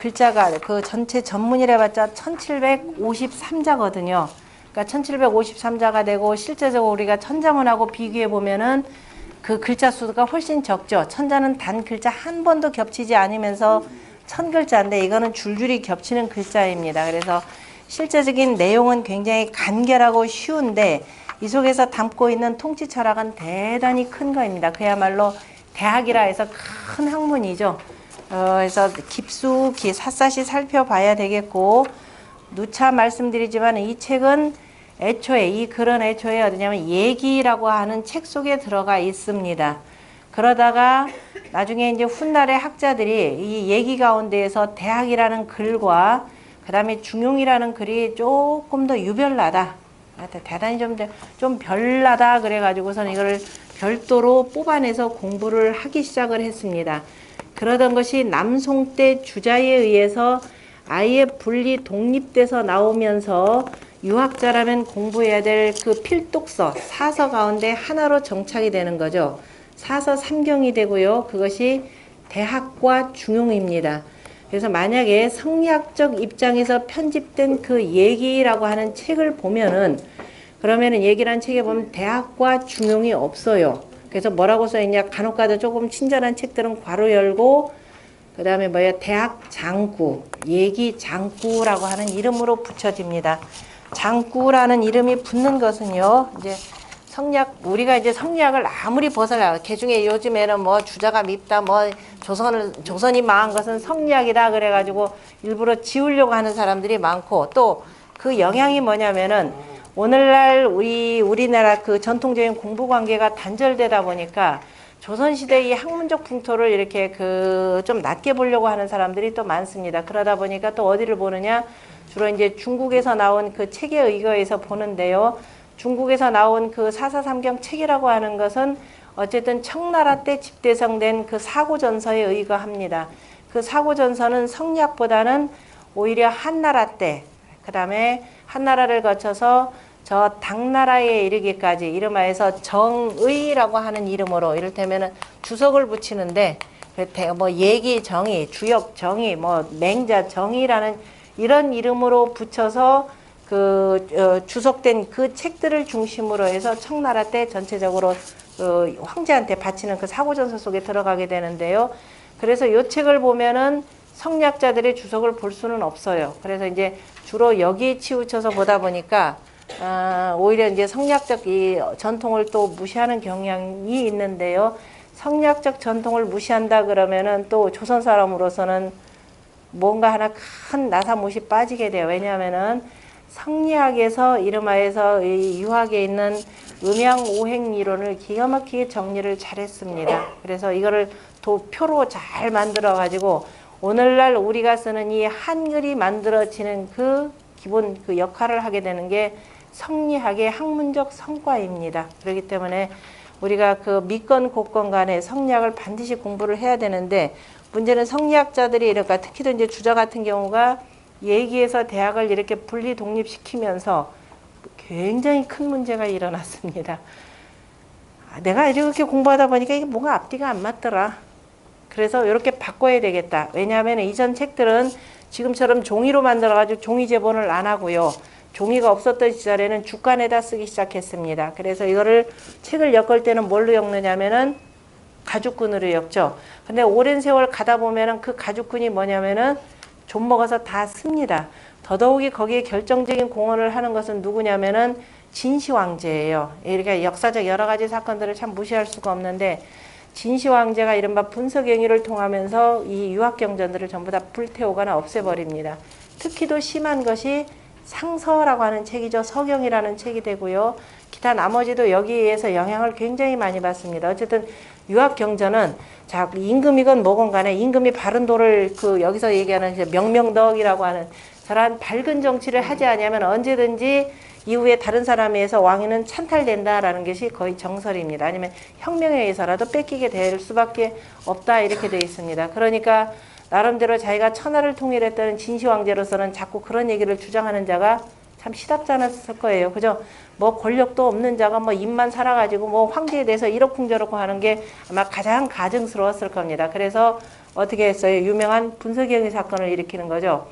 글자가 그 전체 전문이라 해봤자 1753자거든요. 그러니까 1753자가 되고 실제적으로 우리가 천자문하고 비교해 보면은 그 글자 수가 훨씬 적죠. 천자는 단 글자 한 번도 겹치지 않으면서 1000글자인데 이거는 줄줄이 겹치는 글자입니다. 그래서 실제적인 내용은 굉장히 간결하고 쉬운데 이 속에서 담고 있는 통치 철학은 대단히 큰 거입니다. 그야말로 대학이라 해서 큰 학문이죠. 그래서 깊숙이 샅샅이 살펴봐야 되겠고, 누차 말씀드리지만 이 책은 애초에, 이 글은 애초에 어디냐면 얘기라고 하는 책 속에 들어가 있습니다. 그러다가 나중에 이제 훗날의 학자들이 이 얘기 가운데에서 대학이라는 글과 그 다음에 중용이라는 글이 조금 더 유별나다, 대단히 좀 별나다 그래가지고서는 이걸 별도로 뽑아내서 공부를 하기 시작을 했습니다. 그러던 것이 남송 때 주자에 의해서 아예 분리 독립돼서 나오면서 유학자라면 공부해야 될 그 필독서, 사서 가운데 하나로 정착이 되는 거죠. 사서 3경이 되고요. 그것이 대학과 중용입니다. 그래서 만약에 성리학적 입장에서 편집된 그 얘기라고 하는 책을 보면은, 그러면은 얘기란 책에 보면 대학과 중용이 없어요. 그래서 뭐라고 써있냐, 간혹가다 조금 친절한 책들은 괄호 열고 그 다음에 뭐야, 대학 장구, 얘기 장구라고 하는 이름으로 붙여집니다. 장구라는 이름이 붙는 것은요, 이제 성리학, 우리가 이제 성리학을 아무리 벗어나, 개중에 요즘에는 뭐 주자가 밉다, 뭐 조선이 망한 것은 성리학이다 그래가지고 일부러 지우려고 하는 사람들이 많고, 또 그 영향이 뭐냐면은 오늘날 우리나라 그 전통적인 공부 관계가 단절되다 보니까 조선시대의 학문적 풍토를 이렇게 좀 낮게 보려고 하는 사람들이 또 많습니다. 그러다 보니까 또 어디를 보느냐, 주로 이제 중국에서 나온 그 책에 의거해서 보는데요. 중국에서 나온 그 사사삼경 책이라고 하는 것은 어쨌든 청나라 때 집대성된 그 사고전서에 의거합니다. 그 사고전서는 성리학보다는 오히려 한나라 때, 그 다음에 한나라를 거쳐서 저 당나라에 이르기까지 이름하여서 정의라고 하는 이름으로, 이를테면은 주석을 붙이는데 뭐 얘기 정의, 주역 정의, 뭐 맹자 정의라는 이런 이름으로 붙여서 주석된 그 책들을 중심으로 해서 청나라 때 전체적으로 황제한테 바치는 그 사고전서 속에 들어가게 되는데요. 그래서 이 책을 보면은 성리학자들의 주석을 볼 수는 없어요. 그래서 이제 주로 여기에 치우쳐서 보다 보니까 오히려 이제 성리학적 이 전통을 또 무시하는 경향이 있는데요. 성리학적 전통을 무시한다 그러면은 또 조선 사람으로서는 뭔가 하나 큰 나사못이 빠지게 돼요. 왜냐하면은 성리학에서 이름하여서 이 유학에 있는 음양오행 이론을 기가 막히게 정리를 잘했습니다. 그래서 이거를 표로 잘 만들어 가지고 오늘날 우리가 쓰는 이 한글이 만들어지는 그 기본 그 역할을 하게 되는 게 성리학의 학문적 성과입니다. 그렇기 때문에 우리가 그 믿건 곳건 간에 성리학을 반드시 공부를 해야 되는데, 문제는 성리학자들이 이러니까 특히도 이제 주자 같은 경우가 얘기에서 대학을 이렇게 분리 독립시키면서 굉장히 큰 문제가 일어났습니다. 내가 이렇게 공부하다 보니까 이게 뭔가 앞뒤가 안 맞더라. 그래서 이렇게 바꿔야 되겠다. 왜냐하면 이전 책들은 지금처럼 종이로 만들어가지고 종이 제본을 안 하고요. 종이가 없었던 시절에는 주간에다 쓰기 시작했습니다. 그래서 이거를 책을 엮을 때는 뭘로 엮느냐면은 가죽끈으로 엮죠. 근데 오랜 세월 가다 보면은 그 가죽끈이 뭐냐면은 좀 먹어서 다 씁니다. 더더욱이 거기에 결정적인 공헌을 하는 것은 누구냐면은 진시황제예요. 이렇게 역사적 여러 가지 사건들을 참 무시할 수가 없는데, 진시황제가 이른바 분석행위를 통하면서 이 유학경전들을 전부 다 불태우거나 없애버립니다. 특히 더 심한 것이 상서라고 하는 책이죠. 서경이라는 책이 되고요. 기타 나머지도 여기에 의해서 영향을 굉장히 많이 받습니다. 어쨌든 유학경전은 자, 임금이건 뭐건 간에 임금이 바른 도를 여기서 얘기하는 명명덕이라고 하는 저러한 밝은 정치를 하지 않으면 언제든지 이후에 다른 사람에 의해서 왕위는 찬탈된다라는 것이 거의 정설입니다. 아니면 혁명에 의해서라도 뺏기게 될 수밖에 없다, 이렇게 되어 있습니다. 그러니까 나름대로 자기가 천하를 통일했다는 진시황제로서는 자꾸 그런 얘기를 주장하는 자가 참 시답지 않았을 거예요. 그죠? 뭐 권력도 없는 자가 뭐 입만 살아가지고 뭐 황제에 대해서 이러쿵저러쿵 하는 게 아마 가장 가증스러웠을 겁니다. 그래서 어떻게 했어요? 유명한 분석행위 사건을 일으키는 거죠.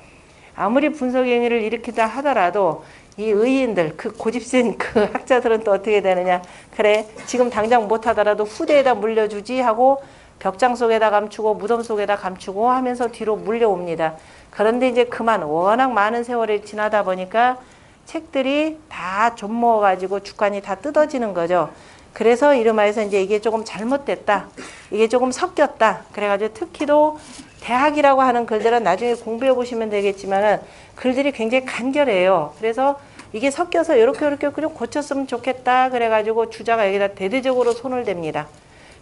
아무리 분석행위를 일으키다 하더라도 이 의인들, 그 고집센 그 학자들은 또 어떻게 되느냐. 그래, 지금 당장 못하더라도 후대에다 물려주지 하고 벽장 속에다 감추고 무덤 속에다 감추고 하면서 뒤로 물려옵니다. 그런데 이제 그만 워낙 많은 세월이 지나다 보니까 책들이 다 좀먹어가지고 주관이 다 뜯어지는 거죠. 그래서 이름하여서 이제 이게 조금 잘못됐다. 이게 조금 섞였다. 그래가지고 특히도 대학이라고 하는 글들은 나중에 공부해 보시면 되겠지만은 글들이 굉장히 간결해요. 그래서 이게 섞여서 이렇게 좀 고쳤으면 좋겠다. 그래가지고 주자가 여기다 대대적으로 손을 댑니다.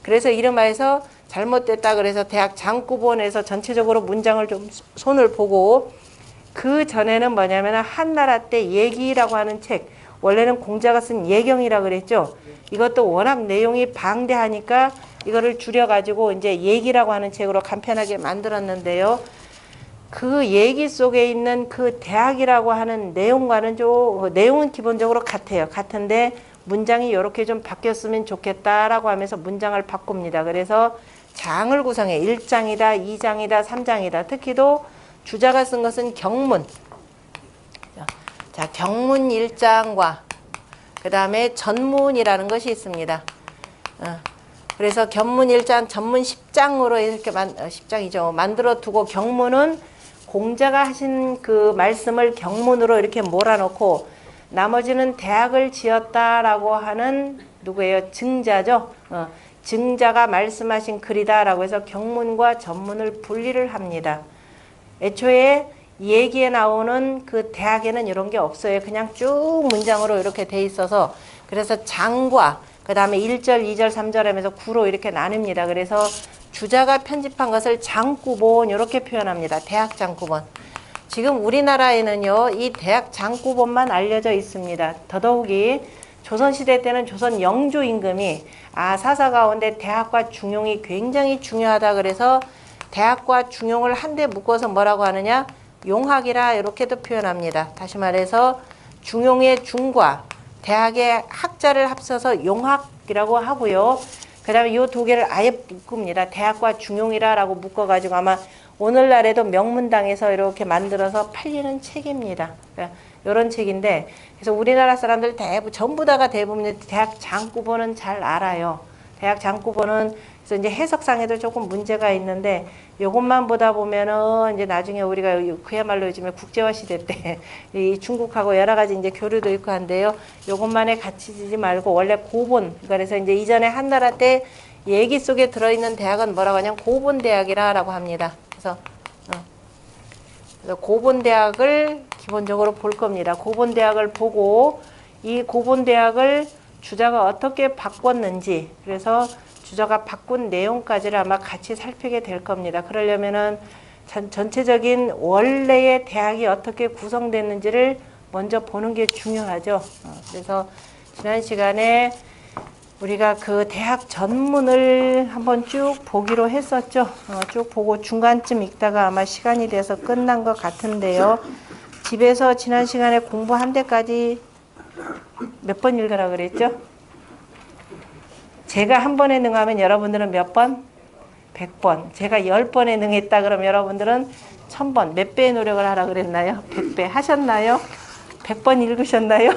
그래서 이름하여서 잘못됐다. 그래서 대학 장구본에서 전체적으로 문장을 좀 손을 보고 그 전에는 뭐냐면 한나라 때 예기라고 하는 책, 원래는 공자가 쓴 예경이라 그랬죠. 이것도 워낙 내용이 방대하니까 이거를 줄여가지고 이제 예기라고 하는 책으로 간편하게 만들었는데요. 그 얘기 속에 있는 그 대학이라고 하는 내용과는 좀 내용은 기본적으로 같아요. 같은데 문장이 이렇게 좀 바뀌었으면 좋겠다라고 하면서 문장을 바꿉니다. 그래서 장을 구성해 1장이다, 2장이다, 3장이다. 특히도 주자가 쓴 것은 경문. 자, 경문 1장과 그 다음에 전문이라는 것이 있습니다. 그래서 경문 1장, 전문 10장으로 이렇게 10장이죠. 만들어 두고 경문은 공자가 하신 그 말씀을 경문으로 이렇게 몰아놓고 나머지는 대학을 지었다라고 하는 누구예요? 증자죠. 증자가 말씀하신 글이다라고 해서 경문과 전문을 분리를 합니다. 애초에 얘기에 나오는 그 대학에는 이런 게 없어요. 그냥 쭉 문장으로 이렇게 돼 있어서 그래서 장과 그 다음에 1절, 2절, 3절 하면서 구로 이렇게 나눕니다. 그래서 주자가 편집한 것을 장구본 이렇게 표현합니다. 대학 장구본. 지금 우리나라에는요, 이 대학 장구본만 알려져 있습니다. 더더욱이 조선시대 때는 조선 영조 임금이 사사 가운데 대학과 중용이 굉장히 중요하다 그래서 대학과 중용을 한데 묶어서 뭐라고 하느냐? 용학이라 이렇게도 표현합니다. 다시 말해서 중용의 중과 대학의 학자를 합쳐서 용학이라고 하고요. 그 다음에 이 두 개를 아예 묶습니다. 대학과 중용이라고 묶어가지고 아마 오늘날에도 명문당에서 이렇게 만들어서 팔리는 책입니다. 이런 책인데, 그래서 우리나라 사람들 전부 다가 대부분 대학 장구본은 잘 알아요. 대학 장구본은 그래서 이제 해석상에도 조금 문제가 있는데, 요것만 보다 보면은 이제 나중에 우리가 그야말로 요즘에 국제화 시대 때 이 중국하고 여러 가지 이제 교류도 있고 한데요. 요것만에 갇히지 말고 원래 고본, 그래서 이제 이전에 한나라 때 얘기 속에 들어있는 대학은 뭐라고 하냐면 고본대학이라고 합니다. 그래서 고본대학을 기본적으로 볼 겁니다. 고본대학을 보고 이 고본대학을 주자가 어떻게 바꿨는지, 그래서 주자가 바꾼 내용까지를 아마 같이 살피게 될 겁니다. 그러려면은 전체적인 원래의 대학이 어떻게 구성됐는지를 먼저 보는 게 중요하죠. 그래서 지난 시간에 우리가 그 대학 전문을 한번 쭉 보기로 했었죠. 쭉 보고 중간쯤 읽다가 아마 시간이 돼서 끝난 것 같은데요. 집에서 지난 시간에 공부한 데까지 몇 번 읽으라 그랬죠? 제가 한 번에 능하면 여러분들은 몇 번? 100번. 제가 10번에 능했다 그러면 여러분들은 1000번. 몇 배의 노력을 하라 그랬나요? 100배. 하셨나요? 100번 읽으셨나요?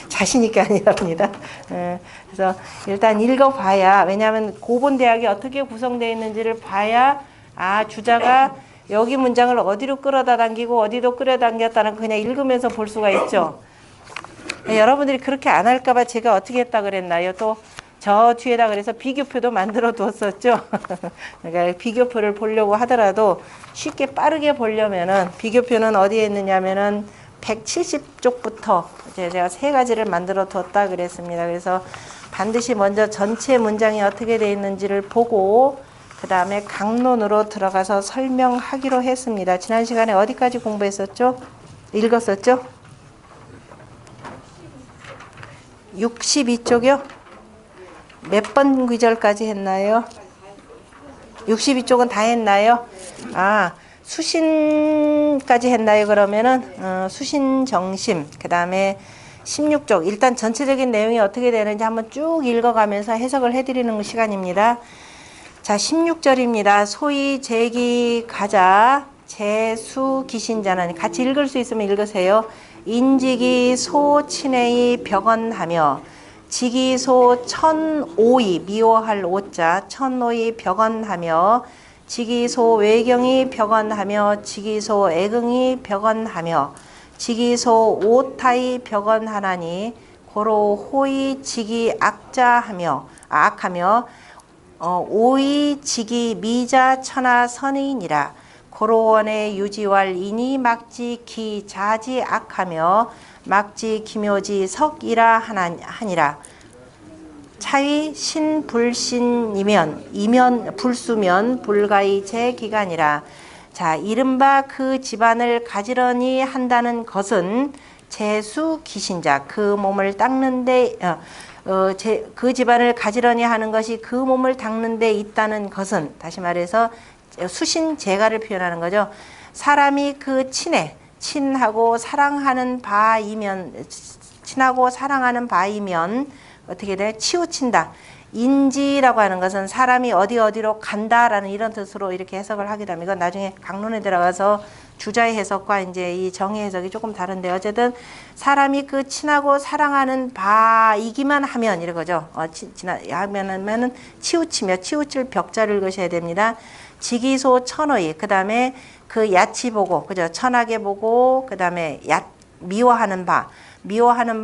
자신 있게 아니랍니다. 그래서 일단 읽어봐야, 왜냐하면 고본대학이 어떻게 구성되어 있는지를 봐야 주자가 여기 문장을 어디로 끌어다 당기고 어디로 끌어당겼다는 거 그냥 읽으면서 볼 수가 있죠. 여러분들이 그렇게 안 할까봐 제가 어떻게 했다 그랬나요? 또 저 뒤에다 그래서 비교표도 만들어 두었었죠. 그러니까 비교표를 보려고 하더라도 쉽게 빠르게 보려면은 비교표는 어디에 있느냐면은 170쪽부터 제가 3가지를 만들어 뒀다 그랬습니다. 그래서 반드시 먼저 전체 문장이 어떻게 되어 있는지를 보고 그 다음에 강론으로 들어가서 설명하기로 했습니다. 지난 시간에 어디까지 공부했었죠? 읽었었죠? 62쪽이요? 몇 번 구절까지 했나요? 62쪽은 다 했나요? 수신까지 했나요? 그러면은 수신 정심, 그 다음에 16쪽 일단 전체적인 내용이 어떻게 되는지 한번 쭉 읽어가면서 해석을 해드리는 시간입니다. 자, 16절입니다. 소위 제기 가자 재수 기신자는 같이 읽을 수 있으면 읽으세요. 인지기 소 친애의 벽언하며 지기소 천오이 미워할 오자 천오이 벽언하며 지기소 외경이 벽언하며 지기소 애경이 벽언하며 지기소 오타이 벽언하나니 고로 호의 지기 악자하며 악하며 오이 지기 미자 천하 선의니라. 고로원의 유지왈 이니 막지 기 자지 악하며 막지 기묘지 석이라 하니라. 차위 신불신이면 이면 불수면 불가이 제기간이라. 자, 이른바 그 집안을 가지런히 한다는 것은 재수 기신자 그 몸을 닦는데 그 집안을 가지런히 하는 것이 그 몸을 닦는 데 있다는 것은 다시 말해서 수신 제가를 표현하는 거죠. 사람이 그 친하고 사랑하는 바이면 어떻게 돼? 치우친다. 인지라고 하는 것은 사람이 어디로 간다라는 이런 뜻으로 이렇게 해석을 하게 되면 이건 나중에 강론에 들어가서 주자의 해석과 이제 이 정의 해석이 조금 다른데 어쨌든 사람이 그 친하고 사랑하는 바이기만 하면 이런 거죠. 하면은 치우치며 치우칠 벽자를 읽으셔야 됩니다. 지기소 천의 그다음에 그 야치 보고 그죠? 천하게 보고 그다음에 미워하는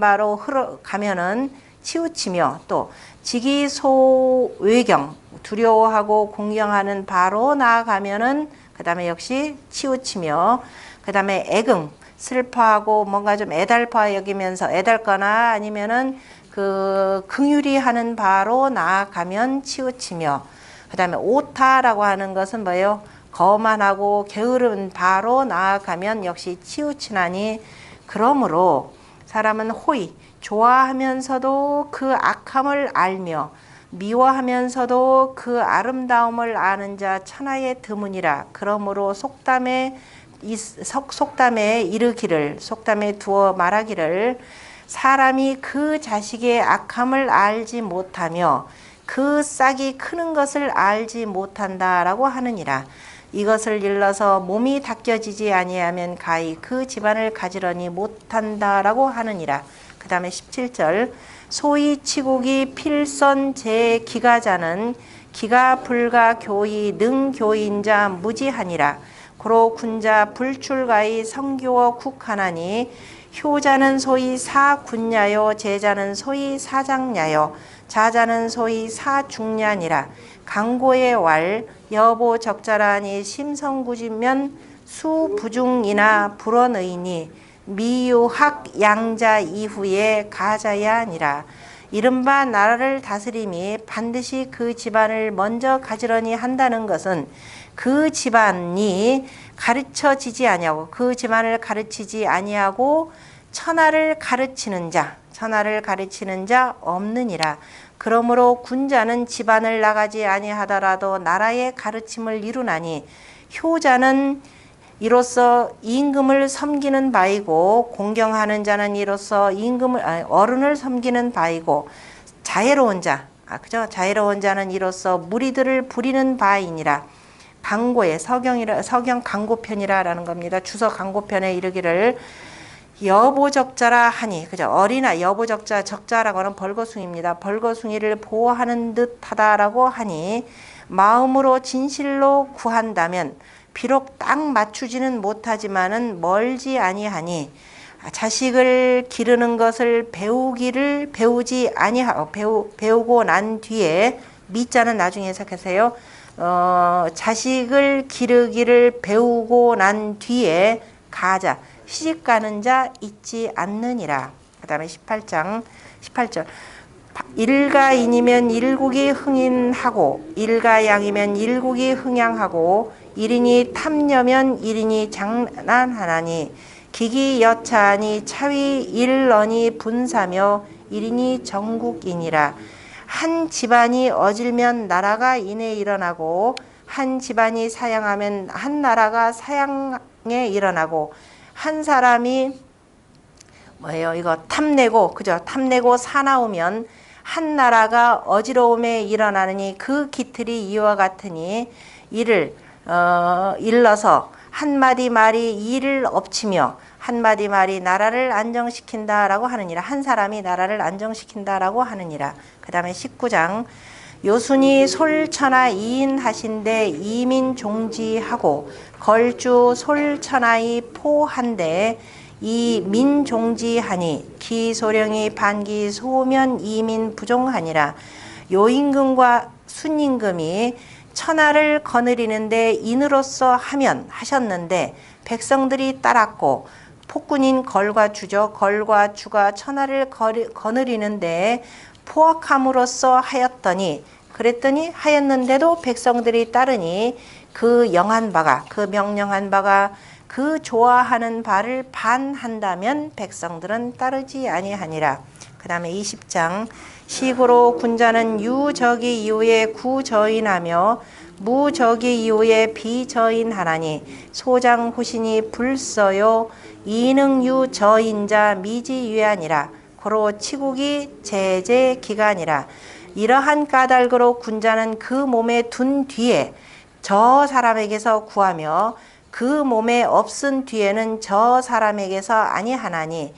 바로 흘러가면은 치우치며 또 지기소 외경 두려워하고 공경하는 바로 나아가면은 그다음에 역시 치우치며 그다음에 애긍 슬퍼하고 뭔가 좀 애달파 여기면서 애달거나 아니면은 그 긍휼히 하는 바로 나아가면 치우치며 그다음에 오타라고 하는 것은 뭐예요? 거만하고 게으른 바로 나아가면 역시 치우치나니 그러므로 사람은 호의 좋아하면서도 그 악함을 알며 미워하면서도 그 아름다움을 아는 자 천하의 드문이라. 그러므로 속담에 속담에 두어 말하기를 사람이 그 자식의 악함을 알지 못하며 그 싹이 크는 것을 알지 못한다라고 하느니라. 이것을 일러서 몸이 닦여지지 아니하면 가히 그 집안을 가지런히 못한다라고 하느니라. 그 다음에 17절 소위 치국이 필선 제 기가자는 기가 불가 교의 능 교인자 무지하니라. 고로 군자 불출가의 성교어 국하나니 효자는 소위 사군야요 제자는 소위 사장야요 자자는 소위 사중냐니라. 강고의 왈 여보 적자라니 심성구지면 수부중이나 불언의니 미유학 양자 이후에 가자야 아니라. 이른바 나라를 다스림이 반드시 그 집안을 먼저 가지런히 한다는 것은 그 집안이 가르쳐지지 아니하고 그 집안을 가르치지 아니하고 천하를 가르치는 자 없느니라. 그러므로 군자는 집안을 나가지 아니하더라도 나라의 가르침을 이루나니 효자는 이로써 임금을 섬기는 바이고 공경하는 자는 이로써 어른을 섬기는 바이고 자애로운 자는 이로써 무리들을 부리는 바이니라. 강고의 서경 강고편이라라는 겁니다. 주서 강고편에 이르기를 여보적자라 하니 그죠? 어리나 여보적자 적자라고 하는 벌거숭이입니다. 벌거숭이를 보호하는 듯하다라고 하니 마음으로 진실로 구한다면 비록 딱 맞추지는 못하지만은 멀지 아니하니 자식을 기르는 것을 배우고 난 뒤에 미자는 나중에 해석하세요. 자식을 기르기를 배우고 난 뒤에 가자 시집가는 자 있지 않느니라. 그 다음에 18절 일가인이면 일국이 흥인하고 일가양이면 일국이 흥양하고 일인이 탐녀면 일인이 장난하나니 기기여차하니 차위 일런이 분사며 일인이 정국이니라. 한 집안이 어질면 나라가 이내 일어나고 한 집안이 사양하면 한 나라가 사양에 일어나고 한 사람이 탐내고 사나우면 한 나라가 어지러움에 일어나느니 그 기틀이 이와 같으니 이를 일러서 한마디 말이 이를 엎치며 한마디 말이 나라를 안정시킨다라고 하느니라. 한 사람이 나라를 안정시킨다라고 하느니라. 그 다음에 19장 요순이 솔천하 이인하신데 이민종지하고 걸주 솔천하이 포한데 이민종지하니 기소령이 반기 소면 이민 부종하니라. 요임금과 순임금이 천하를 거느리는데 인으로서 하면 하셨는데 백성들이 따랐고 폭군인 걸과 주죠. 걸과 주가 천하를 거느리는데 포악함으로써 하였더니 그랬더니 하였는데도 백성들이 따르니 그 영한 바가 그 명령한 바가 그 좋아하는 바를 반한다면 백성들은 따르지 아니하니라. 그 다음에 20장 시고로 군자는 유적이 이후에 구저인하며 무적이 이후에 비저인하나니 소장후신이 불서요 이능유 저인자 미지유아니라. 고로 치국이 제제기간이라. 이러한 까닭으로 군자는 그 몸에 둔 뒤에 저 사람에게서 구하며 그 몸에 없은 뒤에는 저 사람에게서 아니하나니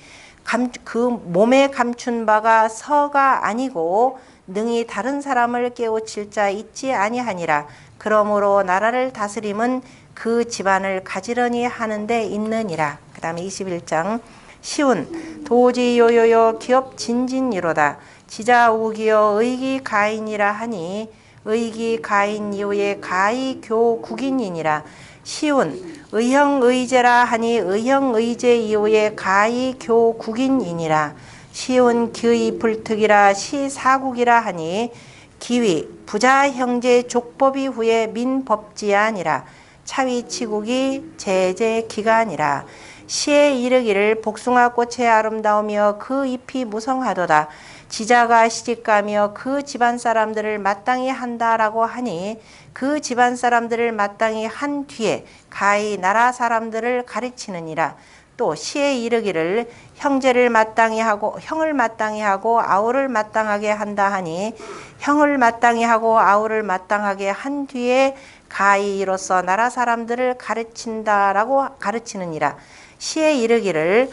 그 몸에 감춘 바가 서가 아니고 능히 다른 사람을 깨우칠 자 있지 아니하니라. 그러므로 나라를 다스림은 그 집안을 가지런히 하는데 있느니라. 그 다음에 21장 시운 도지요요요 기업 진진이로다. 지자우기여 의기 가인이라 하니 의기 가인 이후에 가이교 국인이니라. 시운 의형의제라 하니 의형의제 이후에 가이교 국인이니라. 시운 기의 불특이라 시사국이라 하니 기위 부자 형제 족법이 후에 민법지아니라. 차위치국이 제제기간이라. 시에 이르기를 복숭아 꽃의 아름다우며 그 잎이 무성하도다. 지자가 시집가며 그 집안 사람들을 마땅히 한다라고 하니 그 집안 사람들을 마땅히 한 뒤에 가히 나라 사람들을 가르치느니라. 또 시에 이르기를 형제를 마땅히 하고 형을 마땅히 하고 아우를 마땅하게 한다 하니 형을 마땅히 하고 아우를 마땅하게 한 뒤에 가히 이로써 나라 사람들을 가르친다라고 가르치느니라. 시에 이르기를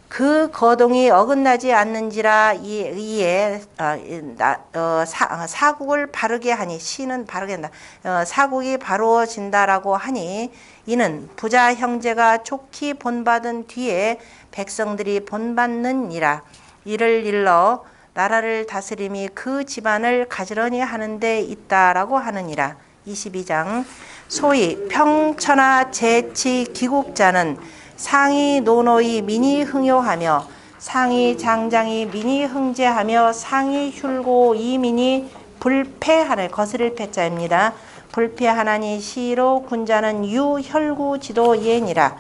그 거동이 어긋나지 않는지라 이에 사국을 바르게 하니 시는 바르게 한다. 사국이 바로진다라고 하니 이는 부자 형제가 족히 본받은 뒤에 백성들이 본받느니라. 이를 일러 나라를 다스림이 그 집안을 가지런히 하는데 있다라고 하느니라. 22장 소위 평천하 제치 기국자는 상이 노노이 민이 흥요하며 상이 장장이 민이 흥제하며 상이 휼고 이민이 불패하는 거스를 패자입니다. 불패하나니 시로 군자는 유혈구 지도 예니라.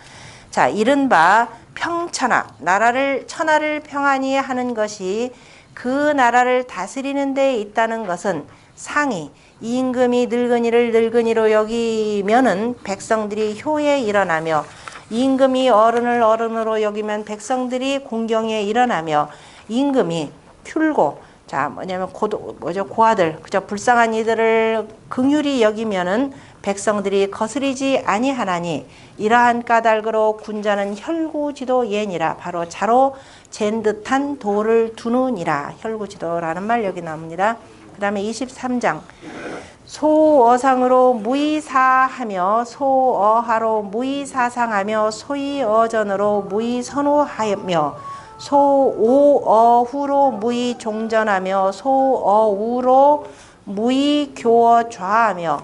자, 이른바 평천하 나라를 천하를 평안히 하는 것이 그 나라를 다스리는 데 있다는 것은 상이 임금이 늙은이를 늙은이로 여기면은 백성들이 효에 일어나며 임금이 어른을 어른으로 여기면 백성들이 공경에 일어나며 임금이 휼고 자 뭐냐면 고아들 그저 불쌍한 이들을 긍휼히 여기면은 백성들이 거스리지 아니하나니 이러한 까닭으로 군자는 혈구지도 예니라. 바로 자로 잰 듯한 도를 두느니라. 혈구지도라는 말 여기 나옵니다. 그 다음에 23장 소어상으로 무의사하며 소어하로 무의사상하며 소의어전으로 무의선호하며 소오어후로 무의종전하며 소어우로 무의교어좌하며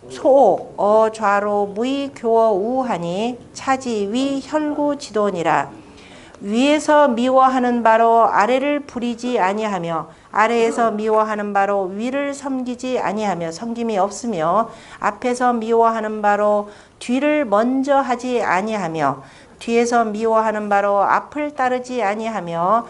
소어좌로 무의교어우하니 차지위 혈구지도니라. 위에서 미워하는 바로 아래를 부리지 아니하며 아래에서 미워하는 바로 위를 섬기지 아니하며 섬김이 없으며 앞에서 미워하는 바로 뒤를 먼저 하지 아니하며 뒤에서 미워하는 바로 앞을 따르지 아니하며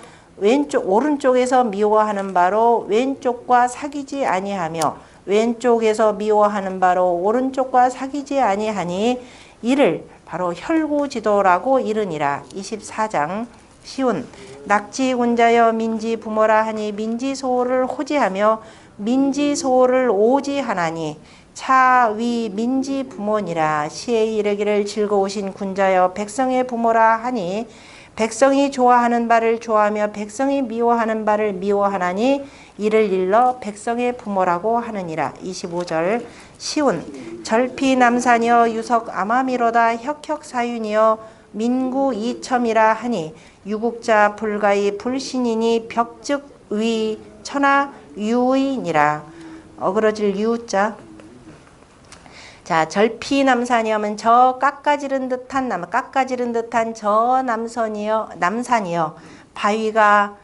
오른쪽에서 미워하는 바로 왼쪽과 사귀지 아니하며 왼쪽에서 미워하는 바로 오른쪽과 사귀지 아니하니 이를 바로 혈구지도라고 이르니라. 24장 시운 낙지군자여 민지부모라 하니 민지소를 호지하며 민지소를 오지하나니 차위 민지부모니라. 시에 이르기를 즐거우신 군자여 백성의 부모라 하니 백성이 좋아하는 바를 좋아하며 백성이 미워하는 바를 미워하나니 이를 일러 백성의 부모라고 하느니라. 25절 시운 절피남산이여 유석 아마미로다 혁혁사윤이여 민구 이첨이라 하니 유국자 불가이 불신이니 벽즉위 천하 유의니라. 어그러질 유자. 자, 절피남산이 하면 저 깎아지른 듯한 저 남산이여 바위가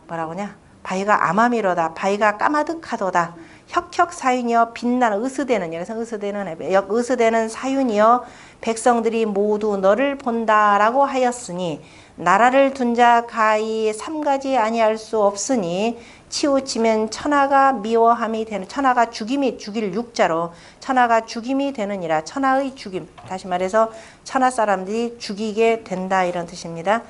뭐라고냐? 바위가 아마미로다. 바위가 까마득하도다. 혁혁사윤이여 빛나는 으스대는 여기서 으스대는 사윤이여 백성들이 모두 너를 본다라고 하였으니 나라를 둔 자 가히 삼가지 아니할 수 없으니 치우치면 천하가 미워함이 되는 천하가 죽일 육자로 천하가 죽임이 되느니라. 천하의 죽임. 다시 말해서 천하 사람들이 죽이게 된다 이런 뜻입니다.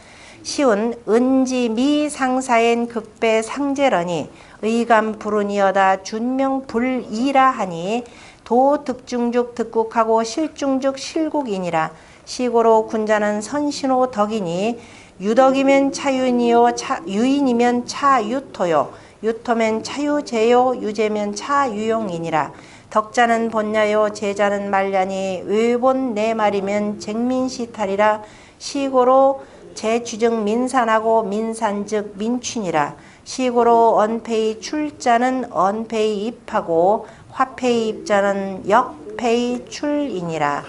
시운 은지 미상사엔 극배 상제러니 의감 불운이여다 준명 불이라 하니 도 득중죽 득국하고 실중죽 실국이니라. 시고로 군자는 선신호 덕이니 유덕이면 차윤이요 유인이면 차유토요 유토면 차유제요 유제면 차유용이니라. 덕자는 본야요 제자는 말냐니 외본 네 말이면 쟁민시탈이라. 시고로 제주정 민산하고 민산즉 민춘이라. 시고로 언페이 출자는 언페이 입하고 화페이 입자는 역페이 출이니라.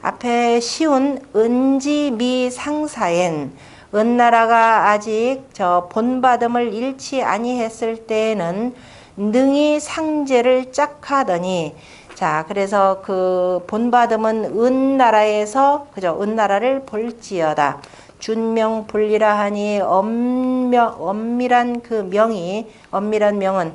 앞에 시운 은지미 상사엔 은나라가 아직 저 본받음을 잃지 아니했을 때에는 능히 상제를 짝하더니 자 그래서 그 본받음은 은나라에서 그죠 은나라를 볼지어다. 준명 불리라 하니 엄밀한 그 명이 엄밀한 명은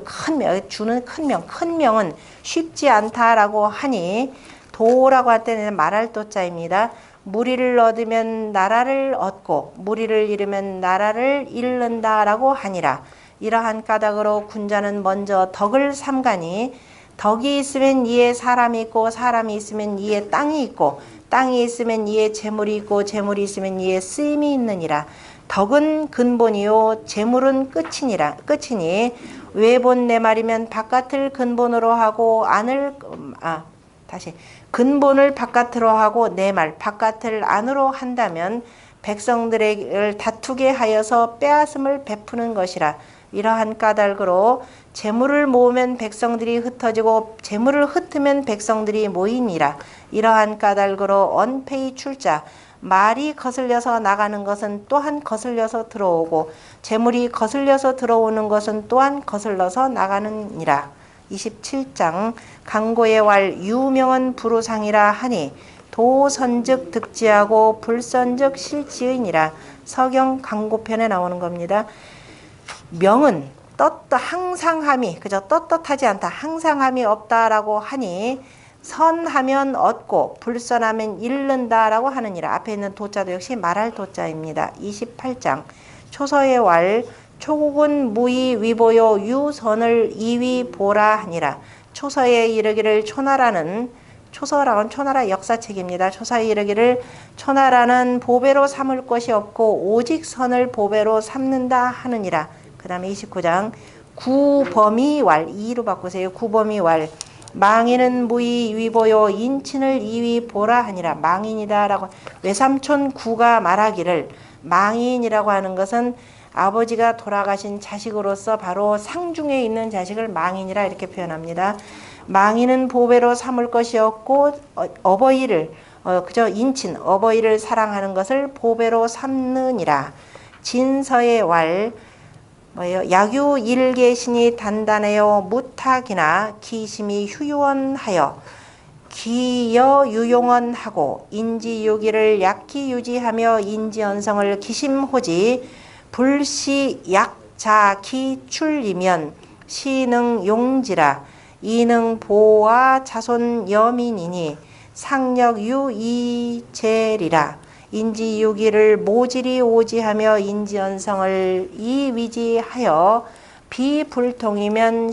큰 명, 주는 큰 명은 쉽지 않다라고 하니 도라고 할 때는 말할 도자입니다. 무리를 얻으면 나라를 얻고 무리를 잃으면 나라를 잃는다라고 하니라. 이러한 까닭으로 군자는 먼저 덕을 삼가니 덕이 있으면 이에 사람이 있고 사람이 있으면 이에 땅이 있고 땅이 있으면 이에 재물이 있고 재물이 있으면 이에 쓰임이 있느니라. 덕은 근본이요 재물은 끝이니 외본 내 말이면 바깥을 근본으로 하고 근본을 바깥으로 하고 내 말 바깥을 안으로 한다면 백성들을 다투게 하여서 빼앗음을 베푸는 것이라. 이러한 까닭으로 재물을 모으면 백성들이 흩어지고 재물을 흩으면 백성들이 모이니라. 이러한 까닭으로 언페이 출자 말이 거슬려서 나가는 것은 또한 거슬려서 들어오고 재물이 거슬려서 들어오는 것은 또한 거슬러서 나가느니라. 27장 강고의 왈 유명은 불우상이라 하니 도선즉 득지하고 불선즉 실지의니라. 서경 강고편에 나오는 겁니다. 명은 항상함이 그저 떳떳하지 않다 항상함이 없다라고 하니 선하면 얻고 불선하면 잃는다라고 하느니라. 앞에 있는 도자도 역시 말할 도자입니다. 28장 초서의 왈 초국은 무이 위보요 유선을 이위 보라 하니라. 초서에 이르기를 초나라는 초나라 역사책입니다. 초서에 이르기를 초나라는 보배로 삼을 것이 없고 오직 선을 보배로 삼는다 하느니라. 그 다음에 29장 구범이 왈 이로 바꾸세요. 구범이 왈 망인은 무이 위보요 인친을 이위 보라 하니라. 망인이다라고 외삼촌 구가 말하기를 망인이라고 하는 것은 아버지가 돌아가신 자식으로서 바로 상중에 있는 자식을 망인이라 이렇게 표현합니다. 망인은 보배로 삼을 것이 없고 어버이를 그저 인친 어버이를 사랑하는 것을 보배로 삼느니라. 진서의 왈 야규 일계신이 단단해요 무탁이나 기심이 휴원하여 기여 유용언하고 인지유기를 약기 유지하며 인지언성을 기심호지 불시 약자기 출리면 시능 용지라. 이능 보와 자손 여민이니 상력 유이제리라. 인지유기를 모질이 오지하며 인지연성을 이위지하여 비불통이면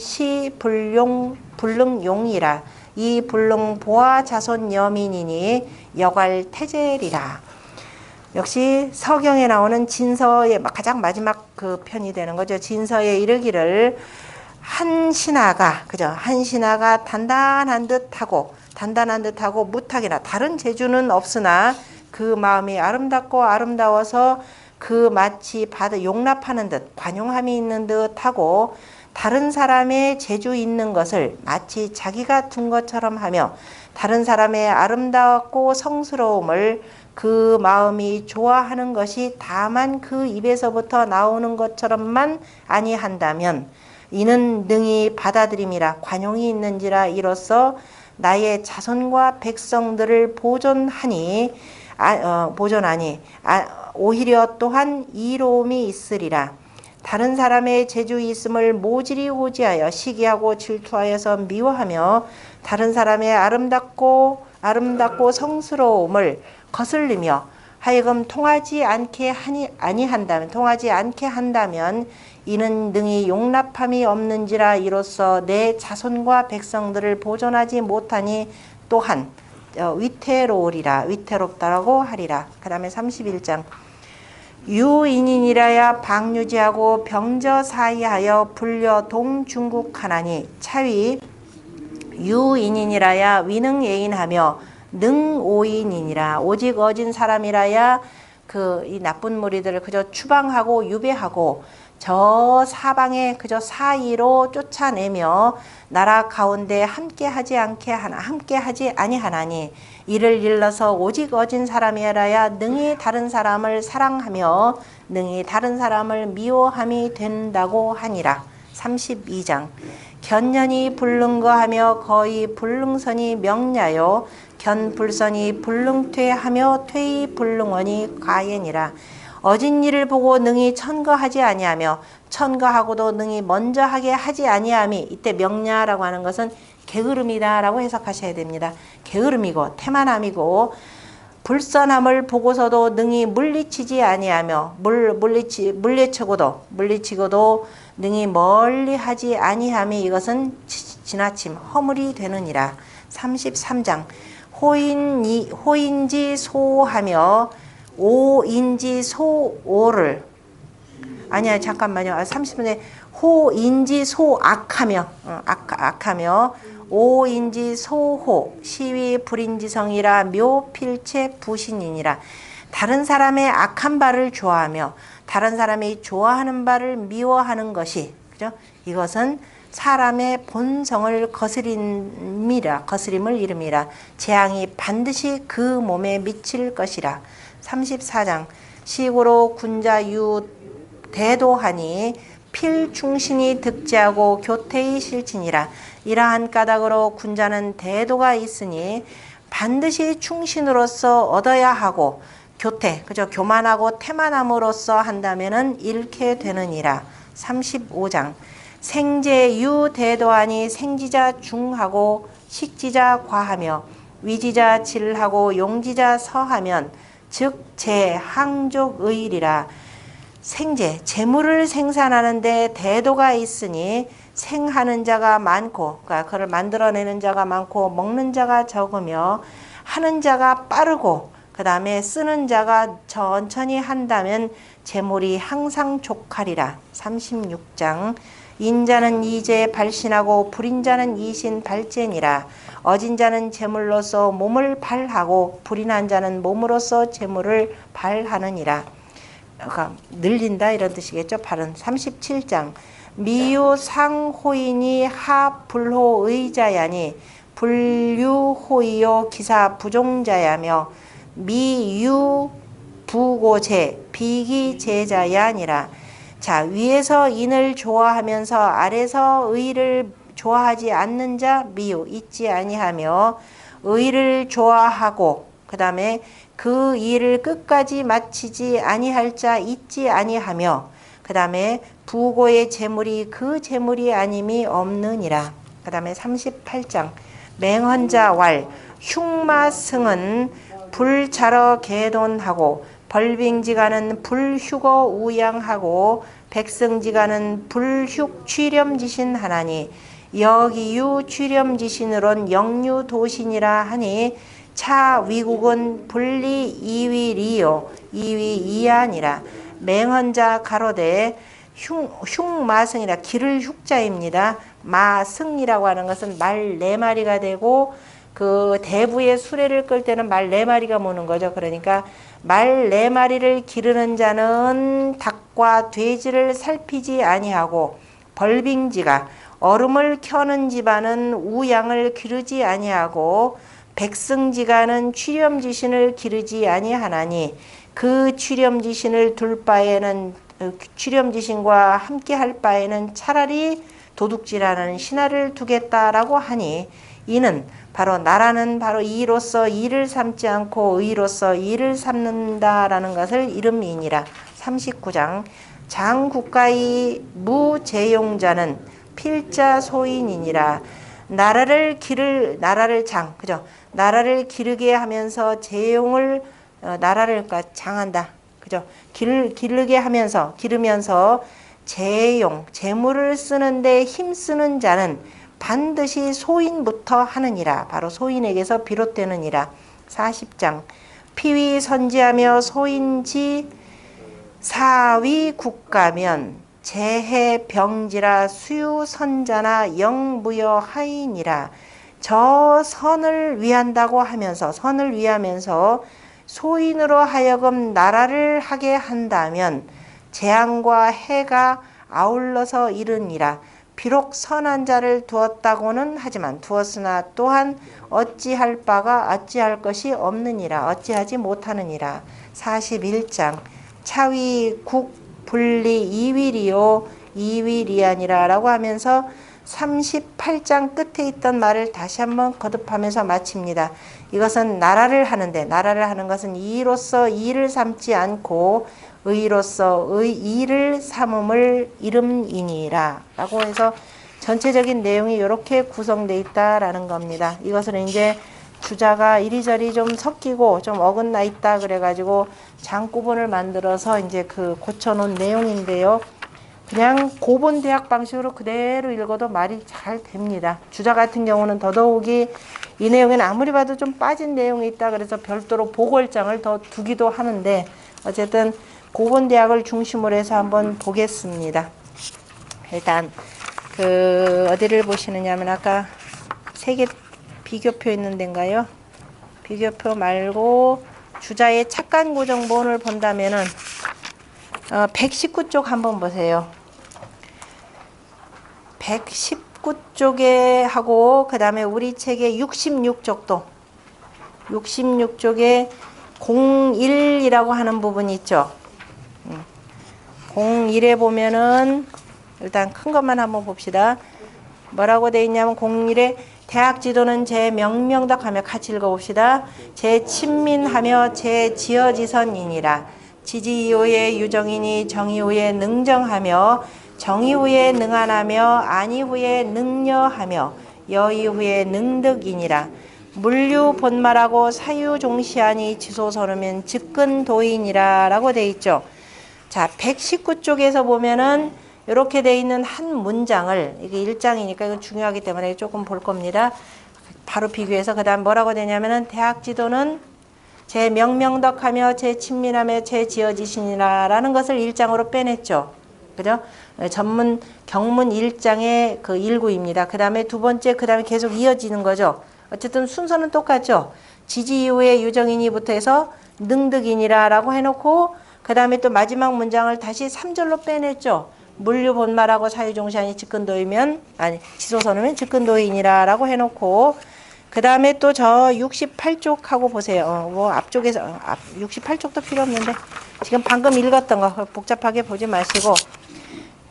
불능용이라. 이 불능 보아 자손 여민이니 여괄태제리라. 역시 서경에 나오는 진서의 가장 마지막 그 편이 되는 거죠. 진서에 이르기를 한 신하가 단단한 듯하고 무탁이나 다른 재주는 없으나 그 마음이 아름답고 아름다워서 그 마치 용납하는 듯 관용함이 있는 듯하고 다른 사람의 재주 있는 것을 마치 자기가 둔 것처럼 하며 다른 사람의 아름다웠고 성스러움을 그 마음이 좋아하는 것이 다만 그 입에서부터 나오는 것처럼만 아니한다면 이는 능히 받아들임이라. 관용이 있는지라. 이로써 나의 자손과 백성들을 보존하니 오히려 또한 이로움이 있으리라. 다른 사람의 재주 있음을 모질이 오지하여 시기하고 질투하여서 미워하며 다른 사람의 아름답고 성스러움을 거슬리며 하여금 통하지 않게 한다면 이는 능히 용납함이 없는지라. 이로써 내 자손과 백성들을 보존하지 못하니 또한 위태롭다라고 하리라. 그 다음에 31장 유인인이라야 방유지하고 병저 사이하여 불려 동중국하나니 차위 유인인이라야 위능예인하며 능오인이니라. 오직 어진 사람이라야 이 나쁜 무리들을 그저 추방하고 유배하고 저 사방에 그저 사이로 쫓아내며 나라 가운데 함께하지 아니하나니 이를 일러서 오직 어진 사람이라야 능히 다른 사람을 사랑하며 능히 다른 사람을 미워함이 된다고 하니라. 32장 견년이 불능거하며 거의 불능선이 명냐요 견불선이 불능퇴하며 퇴이 불능원이 과연이라. 어진 일을 보고 능히 천거하지 아니하며 천거하고도 능히 먼저 하게 하지 아니함이 이때 명냐라고 하는 것은 게으름이다라고 해석하셔야 됩니다. 게으름이고 태만함이고 불선함을 보고서도 능히 물리치지 아니하며 물리치고도 능히 멀리하지 아니함이 이것은 지나침 허물이 되느니라. 33장 호인지 소하며 오인지 소오를 아니야 잠깐만요. 30분에 호인지 소악하며 악하며 오인지 소호 시위 불인지성이라 묘필체 부신이니라. 다른 사람의 악한 바를 좋아하며 다른 사람이 좋아하는 바를 미워하는 것이 그죠? 이것은 사람의 본성을 거스림을 이름이라. 재앙이 반드시 그 몸에 미칠 것이라. 34장 시고로 군자유 대도하니 필충신이 득지하고 교태의 실친이라. 이러한 까닭으로 군자는 대도가 있으니 반드시 충신으로서 얻어야 하고 교만하고 태만함으로써 한다면은 잃게 되느니라. 35장 생제유 대도하니 생지자 중하고 식지자 과하며 위지자 질하고 용지자 서하면 즉 제항족의일이라. 재물을 생산하는데 대도가 있으니 생하는 자가 많고 그러니까 그를 만들어내는 자가 많고 먹는 자가 적으며 하는 자가 빠르고 그 다음에 쓰는 자가 천천히 한다면 재물이 항상 족하리라. 36장 인자는 이제 발신하고 불인자는 이신 발제니라. 어진 자는 재물로서 몸을 발하고 불인한 자는 몸으로서 재물을 발하느니라. 그러니까 늘린다 이런 뜻이겠죠. 발은 37장 미유상호인이 하불호의자야니 불유호이요 기사 부종자야며 미유부고제 비기제자야니라. 자 위에서 인을 좋아하면서 아래서 의를 좋아하지 않는 자 미유 있지 아니하며 의를 좋아하고 그 다음에 그 일을 끝까지 마치지 아니할 자 있지 아니하며 그 다음에 부고의 재물이 그 재물이 아님이 없느니라. 그 다음에 38장 맹헌자 왈 흉마승은 불자러 개돈하고 벌빙지가는 불휴거 우양하고 백승지가는 불휴 취렴지신 하나니 여기유 취렴지신으론 영유도신이라 하니 차위국은 분리 이위리요 이위이아니라. 맹헌자 가로되 흉마승이라. 기를 흉자입니다. 마승이라고 하는 것은 말 4마리가 되고 그 대부의 수레를 끌 때는 말 4마리가 모는 거죠. 그러니까 말 4마리를 기르는 자는 닭과 돼지를 살피지 아니하고 벌빙지가 얼음을 켜는 집안은 우양을 기르지 아니하고 백승지가는 취렴지신을 기르지 아니하나니 그 취렴지신을 둘 바에는 취렴지신과 함께 할 바에는 차라리 도둑질하는 신하를 두겠다라고 하니 이는 바로 나라는 바로 이로써 이를 삼지 않고 의로써 이를 삼는다라는 것을 이름이니라. 39장 장국가의 무재용자는 필자 소인이니라. 나라를 기르게 하면서 재용을 나라를 장한다. 그죠? 기르게 하면서 기르면서 재물을 쓰는데 힘쓰는 자는 반드시 소인부터 하느니라. 바로 소인에게서 비롯되느니라. 40장 피위 선지하며 소인지 사위 국가면 재해 병지라 수유 선자나 영무여 하이니라. 저 선을 위한다고 하면서 선을 위하면서 소인으로 하여금 나라를 하게 한다면 재앙과 해가 아울러서 이르니라. 비록 선한 자를 두었다고는 하지만 두었으나 또한 어찌할 것이 없느니라. 어찌하지 못하느니라. 41장 차위 국 분리 이위리요 이위리아니라 라고 하면서 38장 끝에 있던 말을 다시 한번 거듭하면서 마칩니다. 이것은 나라를 하는 것은 이로써 이를 삼지 않고 의로써 이를 삼음을 이름이니라 라고 해서 전체적인 내용이 이렇게 구성되어 있다라는 겁니다. 이것은 이제 주자가 이리저리 좀 섞이고 좀 어긋나 있다 그래가지고 장구본을 만들어서 이제 그 고쳐놓은 내용인데요. 그냥 고본대학 방식으로 그대로 읽어도 말이 잘 됩니다. 주자 같은 경우는 더더욱이 이 내용에는 아무리 봐도 좀 빠진 내용이 있다 그래서 별도로 보궐장을 더 두기도 하는데 어쨌든 고본대학을 중심으로 해서 한번 보겠습니다. 일단 그 어디를 보시느냐면 아까 세개 비교표 있는 데인가요? 비교표 말고 주자의 착간 고정본을 본다면은 119쪽 한번 보세요. 119쪽에 하고 그 다음에 우리 책의 66쪽도 66쪽에 01이라고 하는 부분이 있죠. 01에 보면은 일단 큰 것만 한번 봅시다. 뭐라고 되어 있냐면 01에 대학 지도는 제 명명덕하며 같이 읽어봅시다. 제 친민하며 제 지어지선이니라. 지지 이후에 유정이니 정의 후에 능정하며 정의 후에 능안하며 안위 후에 능려하며 여의 후에 능득이니라. 물류 본말하고 사유 종시하니 지소서르면 즉근도인이라 라고 되어 있죠. 자, 119쪽에서 보면은 이렇게 되어 있는 한 문장을, 이게 1장이니까 이건 중요하기 때문에 조금 볼 겁니다. 바로 비교해서 그 다음 뭐라고 되냐면은 대학 지도는 제 명명덕하며 제 친민하며 제 지어지시니라 라는 것을 1장으로 빼냈죠. 그죠? 전문 경문 1장의 그 일구입니다. 그 다음에 두 번째, 그 다음에 계속 이어지는 거죠. 어쨌든 순서는 똑같죠. 지지 이후에 유정인이부터 해서 능득이니라 라고 해놓고 그 다음에 또 마지막 문장을 다시 3절로 빼냈죠. 물류 본말하고 사유종시하니 즉근도이면 아니 지소선이면 즉근도인이라 라고 해놓고 그 다음에 또 저 68쪽 하고 보세요. 뭐 앞쪽에서 68쪽도 필요 없는데 지금 방금 읽었던 거 복잡하게 보지 마시고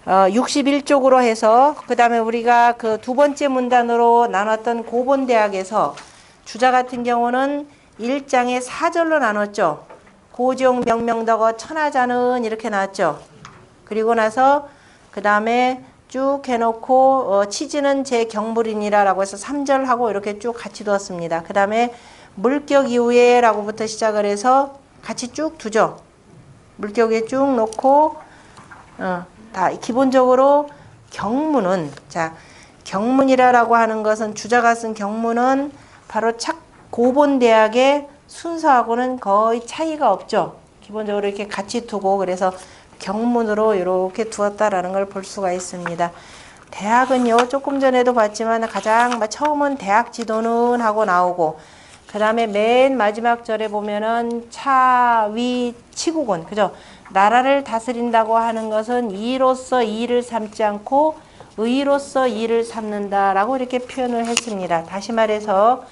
61쪽으로 해서 그 다음에 우리가 그 두 번째 문단으로 나눴던 고본대학에서 주자 같은 경우는 1장에 4절로 나눴죠. 고종 명명덕어 천하자는 이렇게 나왔죠. 그리고 나서 그 다음에 쭉 해놓고 치지는 제 경물이니라 라고 해서 3절 하고 이렇게 쭉 같이 두었습니다. 그 다음에 물격 이후에 라고부터 시작을 해서 같이 쭉 두죠. 물격 위에 쭉 놓고 다 기본적으로 경문은 자 경문이라고 하는 것은 주자가 쓴 경문은 바로 고본대학의 순서하고는 거의 차이가 없죠. 기본적으로 이렇게 같이 두고 그래서 경문으로 이렇게 두었다라는 걸 볼 수가 있습니다. 대학은요 조금 전에도 봤지만 가장 처음은 대학 지도는 하고 나오고 그 다음에 맨 마지막 절에 보면은 차위 치국은 그죠? 나라를 다스린다고 하는 것은 이로서 이를 삼지 않고 의로서 이를 삼는다라고 이렇게 표현을 했습니다. 다시 말해서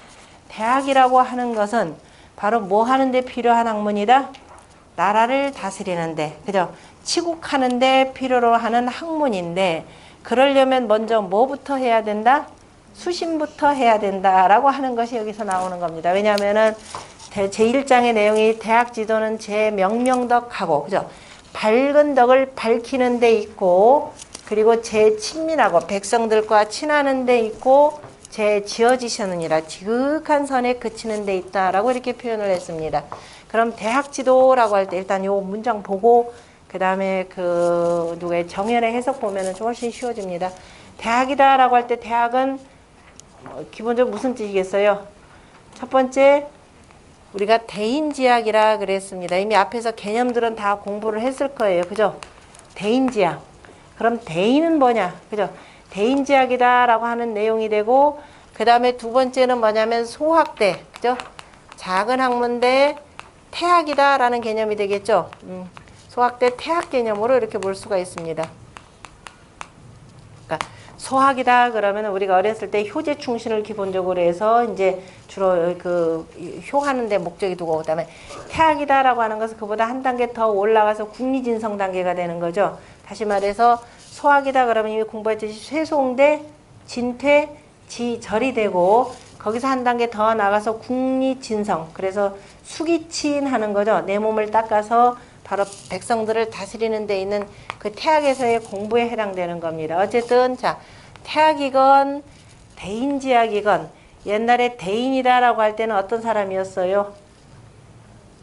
대학이라고 하는 것은 바로 뭐 하는데 필요한 학문이다? 나라를 다스리는데 그죠? 치국하는데 필요로 하는 학문인데 그러려면 먼저 뭐부터 해야 된다? 수신부터 해야 된다라고 하는 것이 여기서 나오는 겁니다. 왜냐하면은 제1장의 내용이 대학 지도는 제명명덕하고 그죠? 밝은 덕을 밝히는 데 있고 그리고 제친민하고 백성들과 친하는 데 있고 제지어지시느니라 지극한 선에 그치는 데 있다라고 이렇게 표현을 했습니다. 그럼 대학 지도라고 할 때 일단 요 문장 보고 그 다음에 그 누구의 정연의 해석 보면은 좀 훨씬 쉬워집니다. 대학이다라고 할 때 대학은 기본적으로 무슨 뜻이겠어요? 첫 번째 우리가 대인지학이라 그랬습니다. 이미 앞에서 개념들은 다 공부를 했을 거예요. 그죠? 대인지학. 그럼 대인은 뭐냐? 그죠? 대인지학이다라고 하는 내용이 되고 그 다음에 두 번째는 뭐냐면 소학대. 그죠? 작은 학문대 태학이다라는 개념이 되겠죠? 소학대 태학 개념으로 이렇게 볼 수가 있습니다. 그러니까 소학이다 그러면 우리가 어렸을 때 효제 충신을 기본적으로 해서 이제 주로 그 효하는 데 목적이 두고 그다음에 태학이다라고 하는 것은 그보다 한 단계 더 올라가서 국리진성 단계가 되는 거죠. 다시 말해서 소학이다 그러면 이미 공부했듯이 쇠송대 진퇴 지절이 되고 거기서 한 단계 더 나가서 국리진성 그래서 수기치인하는 거죠. 내 몸을 닦아서 바로 백성들을 다스리는 데 있는 그 태학에서의 공부에 해당되는 겁니다. 어쨌든 자 태학이건 대인지학이건 옛날에 대인이다라고 할 때는 어떤 사람이었어요?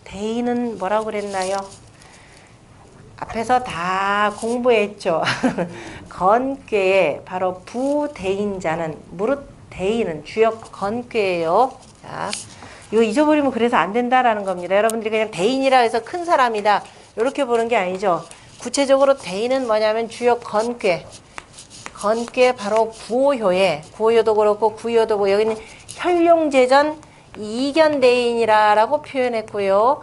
대인은 뭐라고 그랬나요? 앞에서 다 공부했죠. 건괴에 바로 부대인자는 무릇 대인은 주역 건괴예요. 자, 이거 잊어버리면 그래서 안 된다라는 겁니다. 여러분들이 그냥 대인이라 해서 큰 사람이다 이렇게 보는 게 아니죠. 구체적으로 대인은 뭐냐면 주역 건괴. 건괴 바로 구호효에 구호효도 그렇고 구효도 뭐 여기는 혈룡제전 이견대인이라고 표현했고요.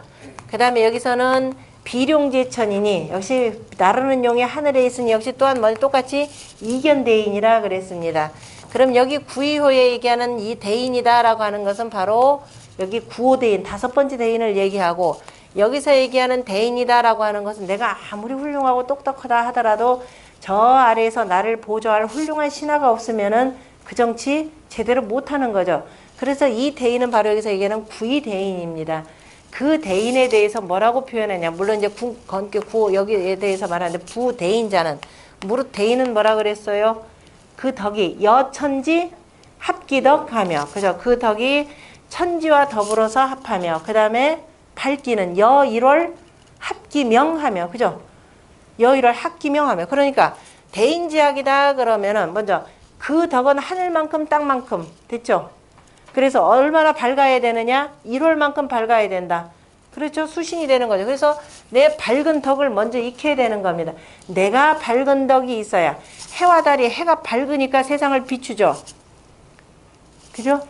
그 다음에 여기서는 비룡제천이니 역시 나르는 용이 하늘에 있으니 역시 또한 먼저 똑같이 이견대인이라 그랬습니다. 그럼 여기 구의효에 얘기하는 이 대인이다라고 하는 것은 바로 여기 구호대인 다섯 번째 대인을 얘기하고 여기서 얘기하는 대인이다라고 하는 것은 내가 아무리 훌륭하고 똑똑하다 하더라도 저 아래에서 나를 보조할 훌륭한 신하가 없으면은 그 정치 제대로 못하는 거죠. 그래서 이 대인은 바로 여기서 얘기하는 구의대인입니다. 그 대인에 대해서 뭐라고 표현하냐? 물론 이제 건괴 구호 여기에 대해서 말하는데 부대인자는 무릇 대인은 뭐라 그랬어요? 그 덕이 여천지 합기덕하며 그죠? 그 덕이 천지와 더불어서 합하며 그 다음에 밝기는 여일월 합기명하며 그죠? 여일월 합기명하며 그러니까 대인지학이다 그러면은 먼저 그 덕은 하늘만큼 땅만큼 됐죠? 그래서 얼마나 밝아야 되느냐? 1월만큼 밝아야 된다. 그렇죠? 수신이 되는 거죠. 그래서 내 밝은 덕을 먼저 익혀야 되는 겁니다. 내가 밝은 덕이 있어야 해와 달이 해가 밝으니까 세상을 비추죠. 그죠?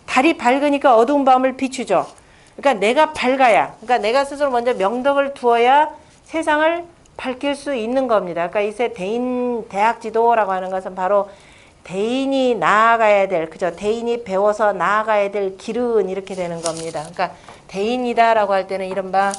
달이 밝으니까 어두운 밤을 비추죠. 그러니까 내가 밝아야 그러니까 내가 스스로 먼저 명덕을 두어야 세상을 밝힐 수 있는 겁니다. 그러니까 이제 대학 지도라고 하는 것은 바로 대인이 나아가야 될, 그죠? 대인이 배워서 나아가야 될 길은 이렇게 되는 겁니다. 그러니까 대인이다라고 할 때는 이른바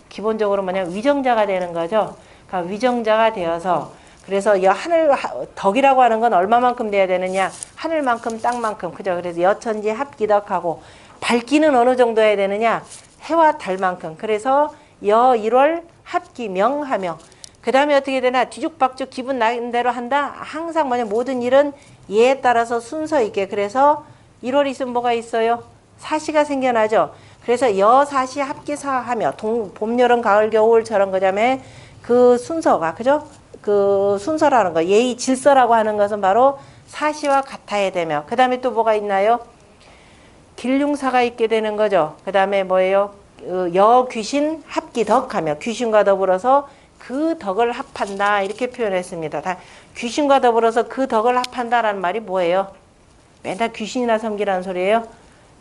기본적으로 뭐냐 위정자가 되는 거죠. 그러니까 위정자가 되어서 그래서 하늘 덕이라고 하는 건 얼마만큼 돼야 되느냐? 하늘만큼 땅만큼, 그죠? 그래서 여천지 합기덕하고 밝기는 어느 정도 해야 되느냐? 해와 달만큼. 그래서 여일월 합기명하며 그 다음에 어떻게 되나 뒤죽박죽 기분 나는 대로 한다. 항상 뭐냐 모든 일은 예에 따라서 순서 있게. 그래서 1월 있으면 뭐가 있어요? 사시가 생겨나죠. 그래서 여사시 합기사하며 봄, 여름, 가을, 겨울처럼 그다음에 그 순서가 그죠? 그 순서라는 거 예의 질서라고 하는 것은 바로 사시와 같아야 되며 그다음에 또 뭐가 있나요? 길흉사가 있게 되는 거죠. 그다음에 뭐예요? 여귀신 합기덕하며 귀신과 더불어서 그 덕을 합한다 이렇게 표현했습니다. 다 귀신과 더불어서 그 덕을 합한다라는 말이 뭐예요? 맨날 귀신이나 섬기라는 소리예요.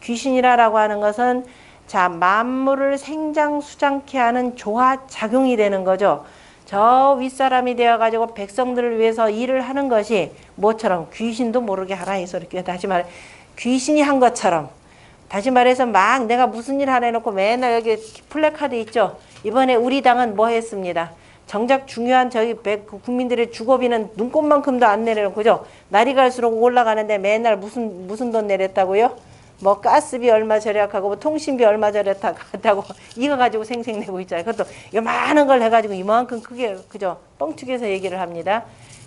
귀신이라고 하는 것은 자 만물을 생장수장케 하는 조화작용이 되는 거죠. 저 윗사람이 되어가지고 백성들을 위해서 일을 하는 것이 뭐처럼 귀신도 모르게 하라 이 소리. 다시 말해 귀신이 한 것처럼 다시 말해서 막 내가 무슨 일 하나 해놓고 맨날 여기 플래카드 있죠. 이번에 우리 당은 뭐 했습니다. 정작 중요한 저희 국민들의 주거비는 눈곱만큼도 안 내려놓고 그죠? 날이 갈수록 올라가는데 맨날 무슨 돈 내렸다고요? 뭐 가스비 얼마 절약하고 뭐 통신비 얼마 절약하고 이거 가지고 생색내고 있잖아요. 그것도 요만한 걸 해가지고 이만큼 크게 그죠? 뻥튀기해서 얘기를 합니다.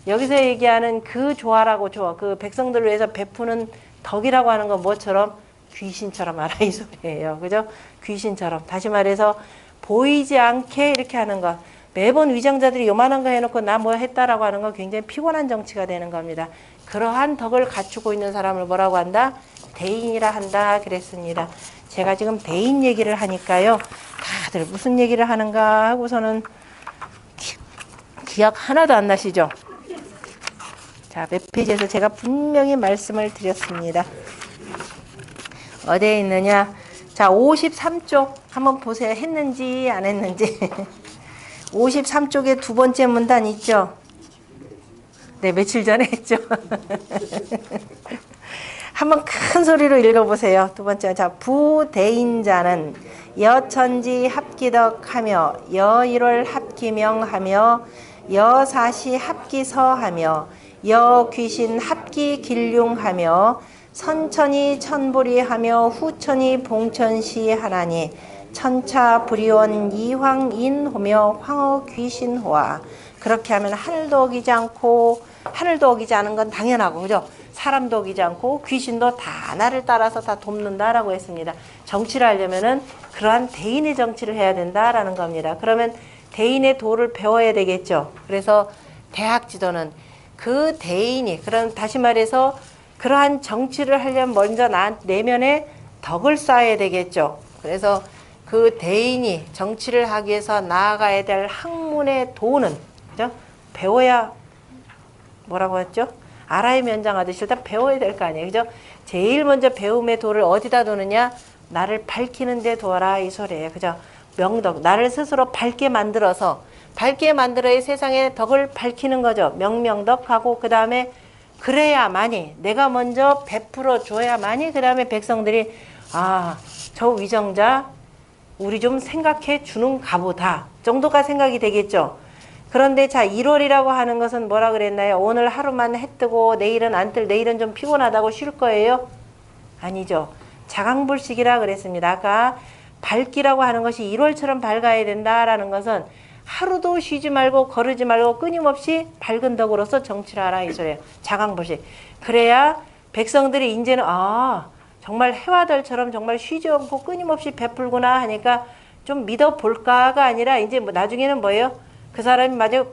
여기서 얘기하는 그 조화라고 조화 그 백성들을 위해서 베푸는 덕이라고 하는 건 뭐처럼 귀신처럼 알아 이 소리예요. 그죠? 귀신처럼 다시 말해서 보이지 않게 이렇게 하는 것. 매번 위장자들이 요만한 거 해놓고 나 뭐 했다라고 하는 건 굉장히 피곤한 정치가 되는 겁니다. 그러한 덕을 갖추고 있는 사람을 뭐라고 한다? 대인이라 한다 그랬습니다. 제가 지금 대인 얘기를 하니까요. 다들 무슨 얘기를 하는가 하고서는 기억 하나도 안 나시죠? 자, 몇 페이지에서 제가 분명히 말씀을 드렸습니다. 어디에 있느냐? 자, 53쪽 한번 보세요. 했는지 안 했는지. 53쪽에 두 번째 문단 있죠? 네, 며칠 전에 했죠. 한번 큰 소리로 읽어보세요. 두 번째, 자, 부대인자는 여천지 합기덕하며 여일월 합기명하며 여사시 합기서하며 여귀신 합기길흉하며 선천이 천불이하며 후천이 봉천시하나니 천차불이원 이황인호며 황허귀신호와 그렇게 하면 하늘도 어기지 않고 하늘도 어기지 않은 건 당연하고 그죠? 사람도 어기지 않고 귀신도 다 나를 따라서 다 돕는다라고 했습니다. 정치를 하려면은 그러한 대인의 정치를 해야 된다라는 겁니다. 그러면 대인의 도를 배워야 되겠죠. 그래서 대학 지도는 그 대인이 그런 다시 말해서 그러한 정치를 하려면 먼저 내면에 덕을 쌓아야 되겠죠. 그래서 그 대인이 정치를 하기 위해서 나아가야 될 학문의 도는 그죠? 배워야 뭐라고 했죠? 알아야 면장하듯이 일단 배워야 될 거 아니에요. 그죠? 제일 먼저 배움의 도를 어디다 두느냐? 나를 밝히는 데 두어라 이 소리예요. 그죠? 명덕. 나를 스스로 밝게 만들어야 세상의 덕을 밝히는 거죠. 명명덕하고 그 다음에 그래야만이 내가 먼저 베풀어 줘야만이 그 다음에 백성들이 아, 저 위정자 우리 좀 생각해 주는 가보다 정도가 생각이 되겠죠. 그런데 자 1월이라고 하는 것은 뭐라 그랬나요? 오늘 하루만 해 뜨고 내일은 안 뜰, 내일은 좀 피곤하다고 쉴 거예요? 아니죠. 자강불식이라 그랬습니다. 아까 밝기라고 하는 것이 1월처럼 밝아야 된다라는 것은 하루도 쉬지 말고 거르지 말고 끊임없이 밝은 덕으로서 정치를 하라 이 소리예요. 자강불식. 그래야 백성들이 이제는 아 정말 해와 달처럼 정말 쉬지 않고 끊임없이 베풀구나 하니까 좀 믿어볼까가 아니라 이제 뭐 나중에는 뭐예요? 그 사람이 마저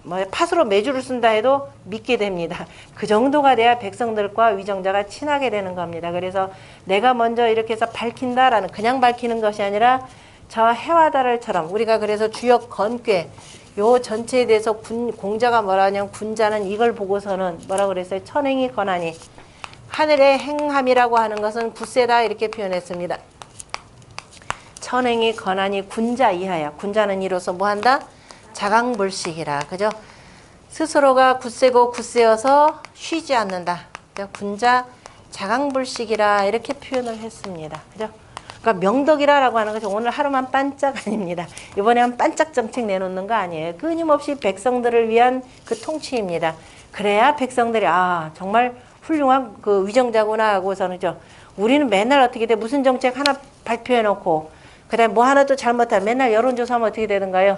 뭐 팥으로 매주를 쓴다 해도 믿게 됩니다. 그 정도가 돼야 백성들과 위정자가 친하게 되는 겁니다. 그래서 내가 먼저 이렇게 해서 밝힌다라는 그냥 밝히는 것이 아니라 저 해와 달을처럼 우리가 그래서 주역 건괴 요 전체에 대해서 공자가 뭐라 하냐면 군자는 이걸 보고서는 뭐라 그랬어요? 천행이 권하니 하늘의 행함이라고 하는 것은 굳세다 이렇게 표현했습니다. 천행이 권하니 군자 이하야. 군자는 이로써 뭐한다? 자강불식이라. 그죠? 스스로가 굳세고 굳세어서 쉬지 않는다. 군자 자강불식이라 이렇게 표현을 했습니다. 그죠? 그러니까 명덕이라고 하는 것이 오늘 하루만 반짝 아닙니다. 이번에는 반짝 정책 내놓는 거 아니에요. 끊임없이 백성들을 위한 그 통치입니다. 그래야 백성들이 아 정말 훌륭한 그 위정자구나 하고서는 우리는 맨날 어떻게 돼 무슨 정책 하나 발표해놓고 그다음에 뭐 하나 또 잘못하면 맨날 여론조사하면 어떻게 되는가요?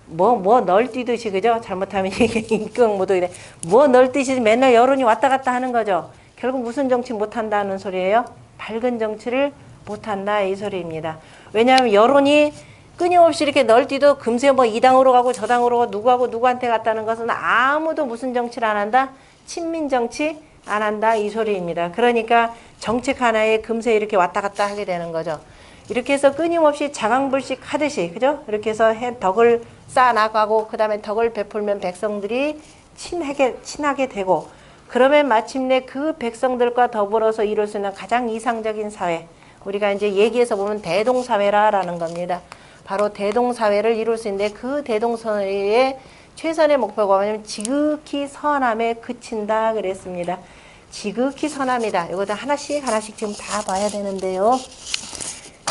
뭐 널뛰듯이 그죠? 잘못하면 이게 인격 모독이 돼. 뭐 널뛰듯이 맨날 여론이 왔다 갔다 하는 거죠. 결국 무슨 정치 못한다는 소리예요? 밝은 정치를 못한다 이 소리입니다. 왜냐하면 여론이 끊임없이 이렇게 널뛰도 금세 뭐 이 당으로 가고 저 당으로 가고 누구하고 누구한테 갔다는 것은 아무도 무슨 정치를 안 한다? 친민 정치 안 한다 이 소리입니다. 그러니까 정책 하나에 금세 이렇게 왔다 갔다 하게 되는 거죠. 이렇게 해서 끊임없이 자강불식 하듯이 그죠? 이렇게 해서 덕을 쌓아나가고 그 다음에 덕을 베풀면 백성들이 친하게 되고 그러면 마침내 그 백성들과 더불어서 이룰 수 있는 가장 이상적인 사회 우리가 이제 얘기해서 보면 대동사회라는 겁니다. 바로 대동사회를 이룰 수 있는데 그 대동사회의 최선의 목표가 뭐냐면 지극히 선함에 그친다 그랬습니다. 지극히 선함이다. 이것도 하나씩 지금 다 봐야 되는데요.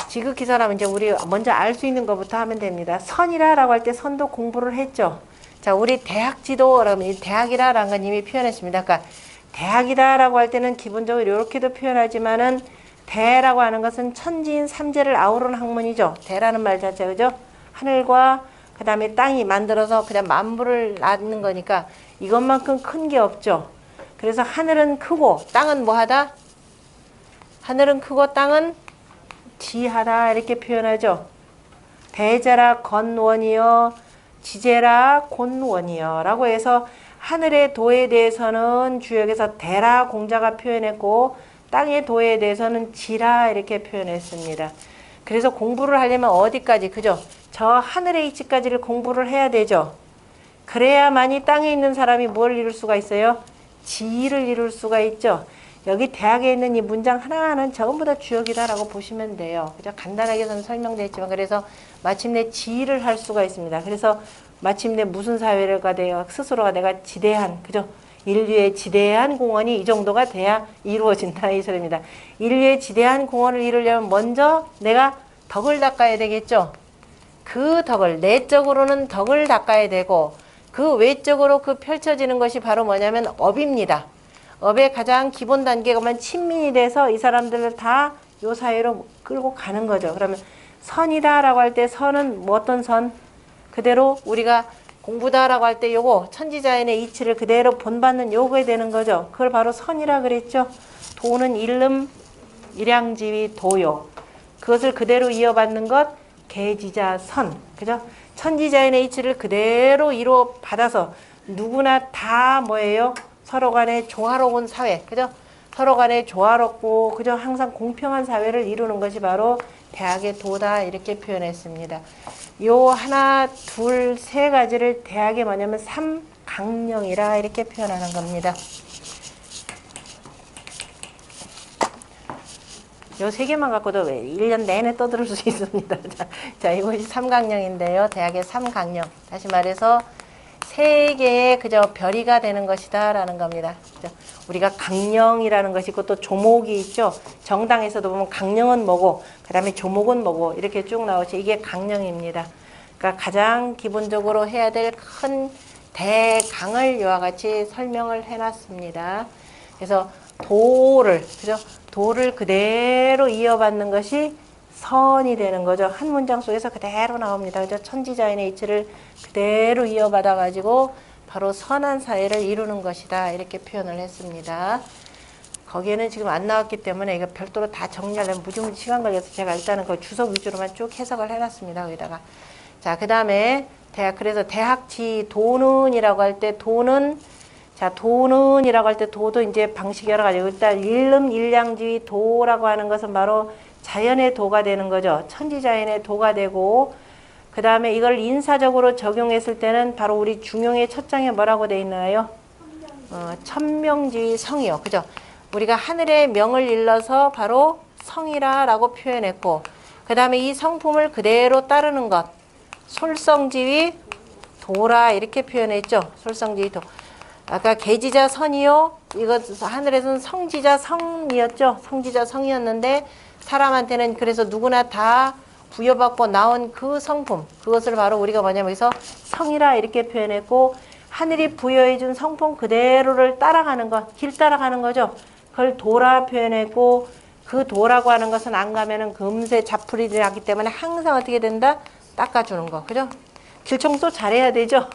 지극히 선함은 이제 우리 먼저 알 수 있는 것부터 하면 됩니다. 선이라라고 할 때 선도 공부를 했죠. 자, 우리 대학 지도라면 대학이라라는 건 이미 표현했습니다. 그러니까 대학이다라고 할 때는 기본적으로 이렇게도 표현하지만은 대라고 하는 것은 천지인 삼재를 아우르는 학문이죠. 대라는 말 자체가 그죠? 하늘과 그 다음에 땅이 만들어서 그냥 만물을 낳는 거니까 이것만큼 큰 게 없죠. 그래서 하늘은 크고 땅은 뭐하다? 하늘은 크고 땅은 지하다 이렇게 표현하죠. 대자라 건원이여 지제라 곤원이여 라고 해서 하늘의 도에 대해서는 주역에서 대라 공자가 표현했고 땅의 도에 대해서는 지라 이렇게 표현했습니다. 그래서 공부를 하려면 어디까지 그죠? 저 하늘의 이치까지를 공부를 해야 되죠. 그래야만이 땅에 있는 사람이 뭘 이룰 수가 있어요? 지를 이룰 수가 있죠. 여기 대학에 있는 이 문장 하나하나는 전부 다 주역이다라고 보시면 돼요. 그죠? 간단하게는 설명되어 있지만 그래서 마침내 지를 할 수가 있습니다. 그래서 마침내 무슨 사회가 돼요? 스스로가 내가 지대한 그죠? 인류의 지대한 공헌이 이 정도가 돼야 이루어진다 이 소리입니다. 인류의 지대한 공헌을 이루려면 먼저 내가 덕을 닦아야 되겠죠. 그 덕을 내적으로는 덕을 닦아야 되고 그 외적으로 그 펼쳐지는 것이 바로 뭐냐면 업입니다. 업의 가장 기본 단계가 면 친민이 돼서 이 사람들을 다 요 사회로 끌고 가는 거죠. 그러면 선이다라고 할 때 선은 뭐 어떤 선? 그대로 우리가 공부다라고 할 때 요거 천지자연의 이치를 그대로 본받는 요거에 되는 거죠. 그걸 바로 선이라 그랬죠. 도는 일름 일양지위 도요. 그것을 그대로 이어받는 것 계지자 선. 그죠? 천지자연의 이치를 그대로 이루어 받아서 누구나 다 뭐예요? 서로 간에 조화로운 사회. 그죠? 서로 간에 조화롭고 그죠? 항상 공평한 사회를 이루는 것이 바로 대학의 도다 이렇게 표현했습니다. 요 하나, 둘, 세 가지를 대학의 뭐냐면 삼강령이라 이렇게 표현하는 겁니다. 요 세 개만 갖고도 1년 내내 떠들을 수 있습니다. 자, 이것이 삼강령인데요. 대학의 삼강령. 다시 말해서 세 개의 그저 별이가 되는 것이다 라는 겁니다. 그죠? 우리가 강령이라는 것이 있고 또 조목이 있죠. 정당에서도 보면 강령은 뭐고 그 다음에 조목은 뭐고 이렇게 쭉 나오죠. 이게 강령입니다. 그러니까 가장 기본적으로 해야 될 큰 대강을 이와 같이 설명을 해놨습니다. 그래서 그죠? 도를 그대로 이어받는 것이 선이 되는 거죠. 한 문장 속에서 그대로 나옵니다. 그죠? 천지자연의 이치를 그대로 이어받아 가지고 바로 선한 사회를 이루는 것이다. 이렇게 표현을 했습니다. 거기에는 지금 안 나왔기 때문에 이거 별도로 다 정리하려면 무지무지 시간 걸려서 제가 일단은 그 주석 위주로만 쭉 해석을 해놨습니다. 거기다가. 자, 그 다음에 그래서 대학지 도는이라고 할 때 도는 자, 도는이라고 할 때 도도 이제 방식이 여러 가지. 일단 일름 일량지위 도라고 하는 것은 바로 자연의 도가 되는 거죠. 천지자연의 도가 되고 그 다음에 이걸 인사적으로 적용했을 때는 바로 우리 중용의 첫 장에 뭐라고 되어 있나요? 천명지위 성이요. 그죠? 우리가 하늘의 명을 일러서 바로 성이라고 표현했고 그 다음에 이 성품을 그대로 따르는 것 솔성지위 도라 이렇게 표현했죠. 솔성지위 도. 아까 계지자 선이요. 이거 하늘에서는 성지자 성이었죠. 성지자 성이었는데 사람한테는 그래서 누구나 다 부여받고 나온 그 성품 그것을 바로 우리가 뭐냐면 여기서 성이라 이렇게 표현했고 하늘이 부여해준 성품 그대로를 따라가는 것, 길 따라가는 거죠. 그걸 도라 표현했고 그 도라고 하는 것은 안 가면은 금세 자풀이 나기 때문에 항상 어떻게 된다? 닦아주는 거. 그죠? 길 청소 잘해야 되죠.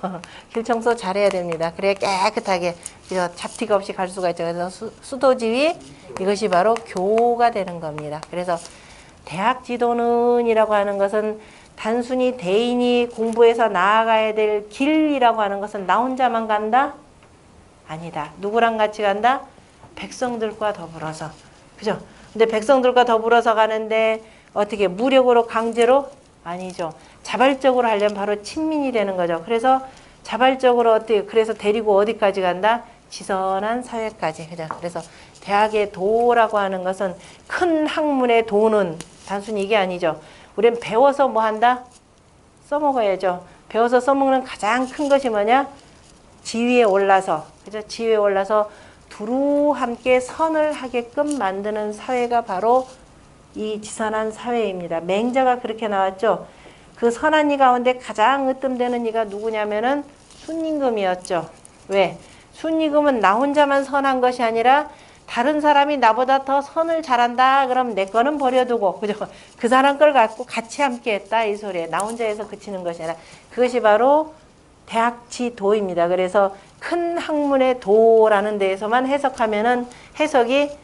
길 청소 잘해야 됩니다. 그래야 깨끗하게 잡티가 없이 갈 수가 있죠. 그래서 수도지휘, 이것이 바로 교가 되는 겁니다. 그래서 대학 지도는 이라고 하는 것은 단순히 대인이 공부해서 나아가야 될 길이라고 하는 것은 나 혼자만 간다? 아니다. 누구랑 같이 간다? 백성들과 더불어서. 그죠? 근데 백성들과 더불어서 가는데 어떻게 무력으로 강제로? 아니죠. 자발적으로 하려면 바로 친민이 되는 거죠. 그래서 자발적으로 어떻게, 그래서 데리고 어디까지 간다? 지선한 사회까지. 그죠? 그래서 대학의 도라고 하는 것은 큰 학문의 도는 단순히 이게 아니죠. 우린 배워서 뭐 한다? 써먹어야죠. 배워서 써먹는 가장 큰 것이 뭐냐? 지위에 올라서, 그죠? 지위에 올라서 두루 함께 선을 하게끔 만드는 사회가 바로 이 지선한 사회입니다. 맹자가 그렇게 나왔죠. 그 선한 이 가운데 가장 으뜸되는 이가 누구냐면은 순임금이었죠. 왜? 순임금은 나 혼자만 선한 것이 아니라 다른 사람이 나보다 더 선을 잘한다. 그럼 내 거는 버려두고, 그죠? 그 사람 걸 갖고 같이 함께 했다. 이 소리에. 나 혼자 해서 그치는 것이 아니라 그것이 바로 대학지도입니다. 그래서 큰 학문의 도라는 데에서만 해석하면은 해석이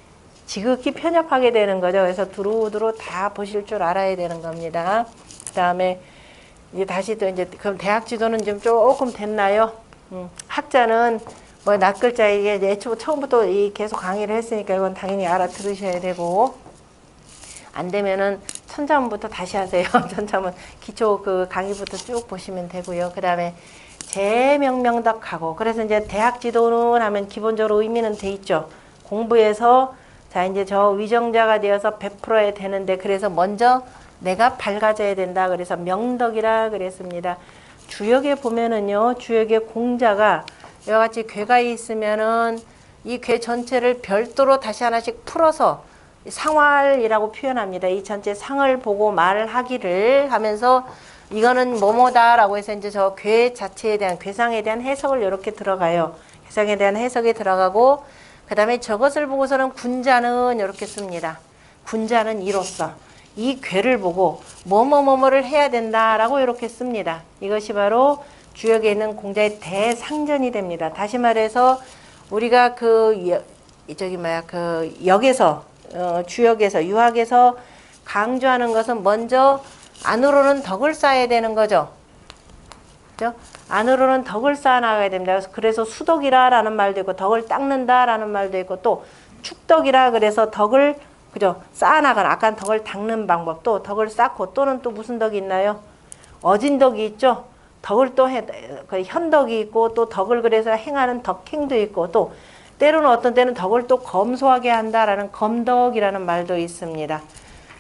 지극히 편협하게 되는 거죠. 그래서 두루두루 다 보실 줄 알아야 되는 겁니다. 그 다음에 이제 다시 또 이제 그럼 대학 지도는 좀 조금 됐나요? 학자는 뭐 낱글자 이게 처음부터 계속 강의를 했으니까 이건 당연히 알아들으셔야 되고, 안 되면은 천자문부터 다시 하세요. 천자문 기초 그 강의부터 쭉 보시면 되고요. 그 다음에 재명명덕하고, 그래서 이제 대학 지도는 하면 기본적으로 의미는 돼 있죠. 공부해서 자 이제 저 위정자가 되어서 베풀어야 되는데, 그래서 먼저 내가 밝아져야 된다. 그래서 명덕이라 그랬습니다. 주역에 보면은요, 주역의 공자가 이와 같이 괴가 있으면은 이 괴 전체를 별도로 다시 하나씩 풀어서 상활이라고 표현합니다. 이 전체 상을 보고 말을 하기를 하면서 이거는 뭐뭐다라고 해서 이제 저 괴 자체에 대한, 괴상에 대한 해석을 이렇게 들어가요. 괴상에 대한 해석이 들어가고, 그 다음에 저것을 보고서는 군자는 이렇게 씁니다. 군자는 이로써 이 괴를 보고 뭐뭐뭐뭐를 해야 된다라고 이렇게 씁니다. 이것이 바로 주역에 있는 공자의 대상전이 됩니다. 다시 말해서 우리가 그 역에서 주역에서 유학에서 강조하는 것은 먼저 안으로는 덕을 쌓아야 되는 거죠. 그죠? 안으로는 덕을 쌓아 나가야 됩니다. 그래서 수덕이라라는 말도 있고 덕을 닦는다라는 말도 있고 또 축덕이라 그래서 덕을 그죠? 쌓아 나가는, 아까 덕을 닦는 방법, 또 덕을 쌓고 또는 또 무슨 덕이 있나요? 어진덕이 있죠. 덕을 또 현덕이 있고 또 덕을 그래서 행하는 덕행도 있고 또 때로는 어떤 때는 덕을 또 검소하게 한다라는 검덕이라는 말도 있습니다.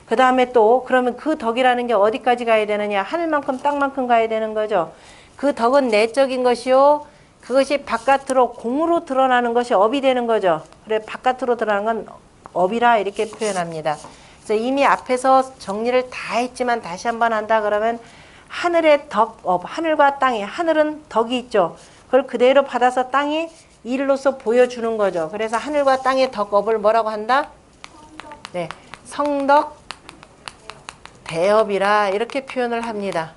그 다음에 또 그러면 그 덕이라는 게 어디까지 가야 되느냐? 하늘만큼 땅만큼 가야 되는 거죠. 그 덕은 내적인 것이요. 그것이 바깥으로 공으로 드러나는 것이 업이 되는 거죠. 그래 바깥으로 드러나는 건 업이라 이렇게 표현합니다. 그래서 이미 앞에서 정리를 다 했지만 다시 한번 한다 그러면 하늘의 덕, 업, 하늘과 땅이, 하늘은 덕이 있죠. 그걸 그대로 받아서 땅이 일로서 보여주는 거죠. 그래서 하늘과 땅의 덕업을 뭐라고 한다? 네, 성덕 대업이라 이렇게 표현을 합니다.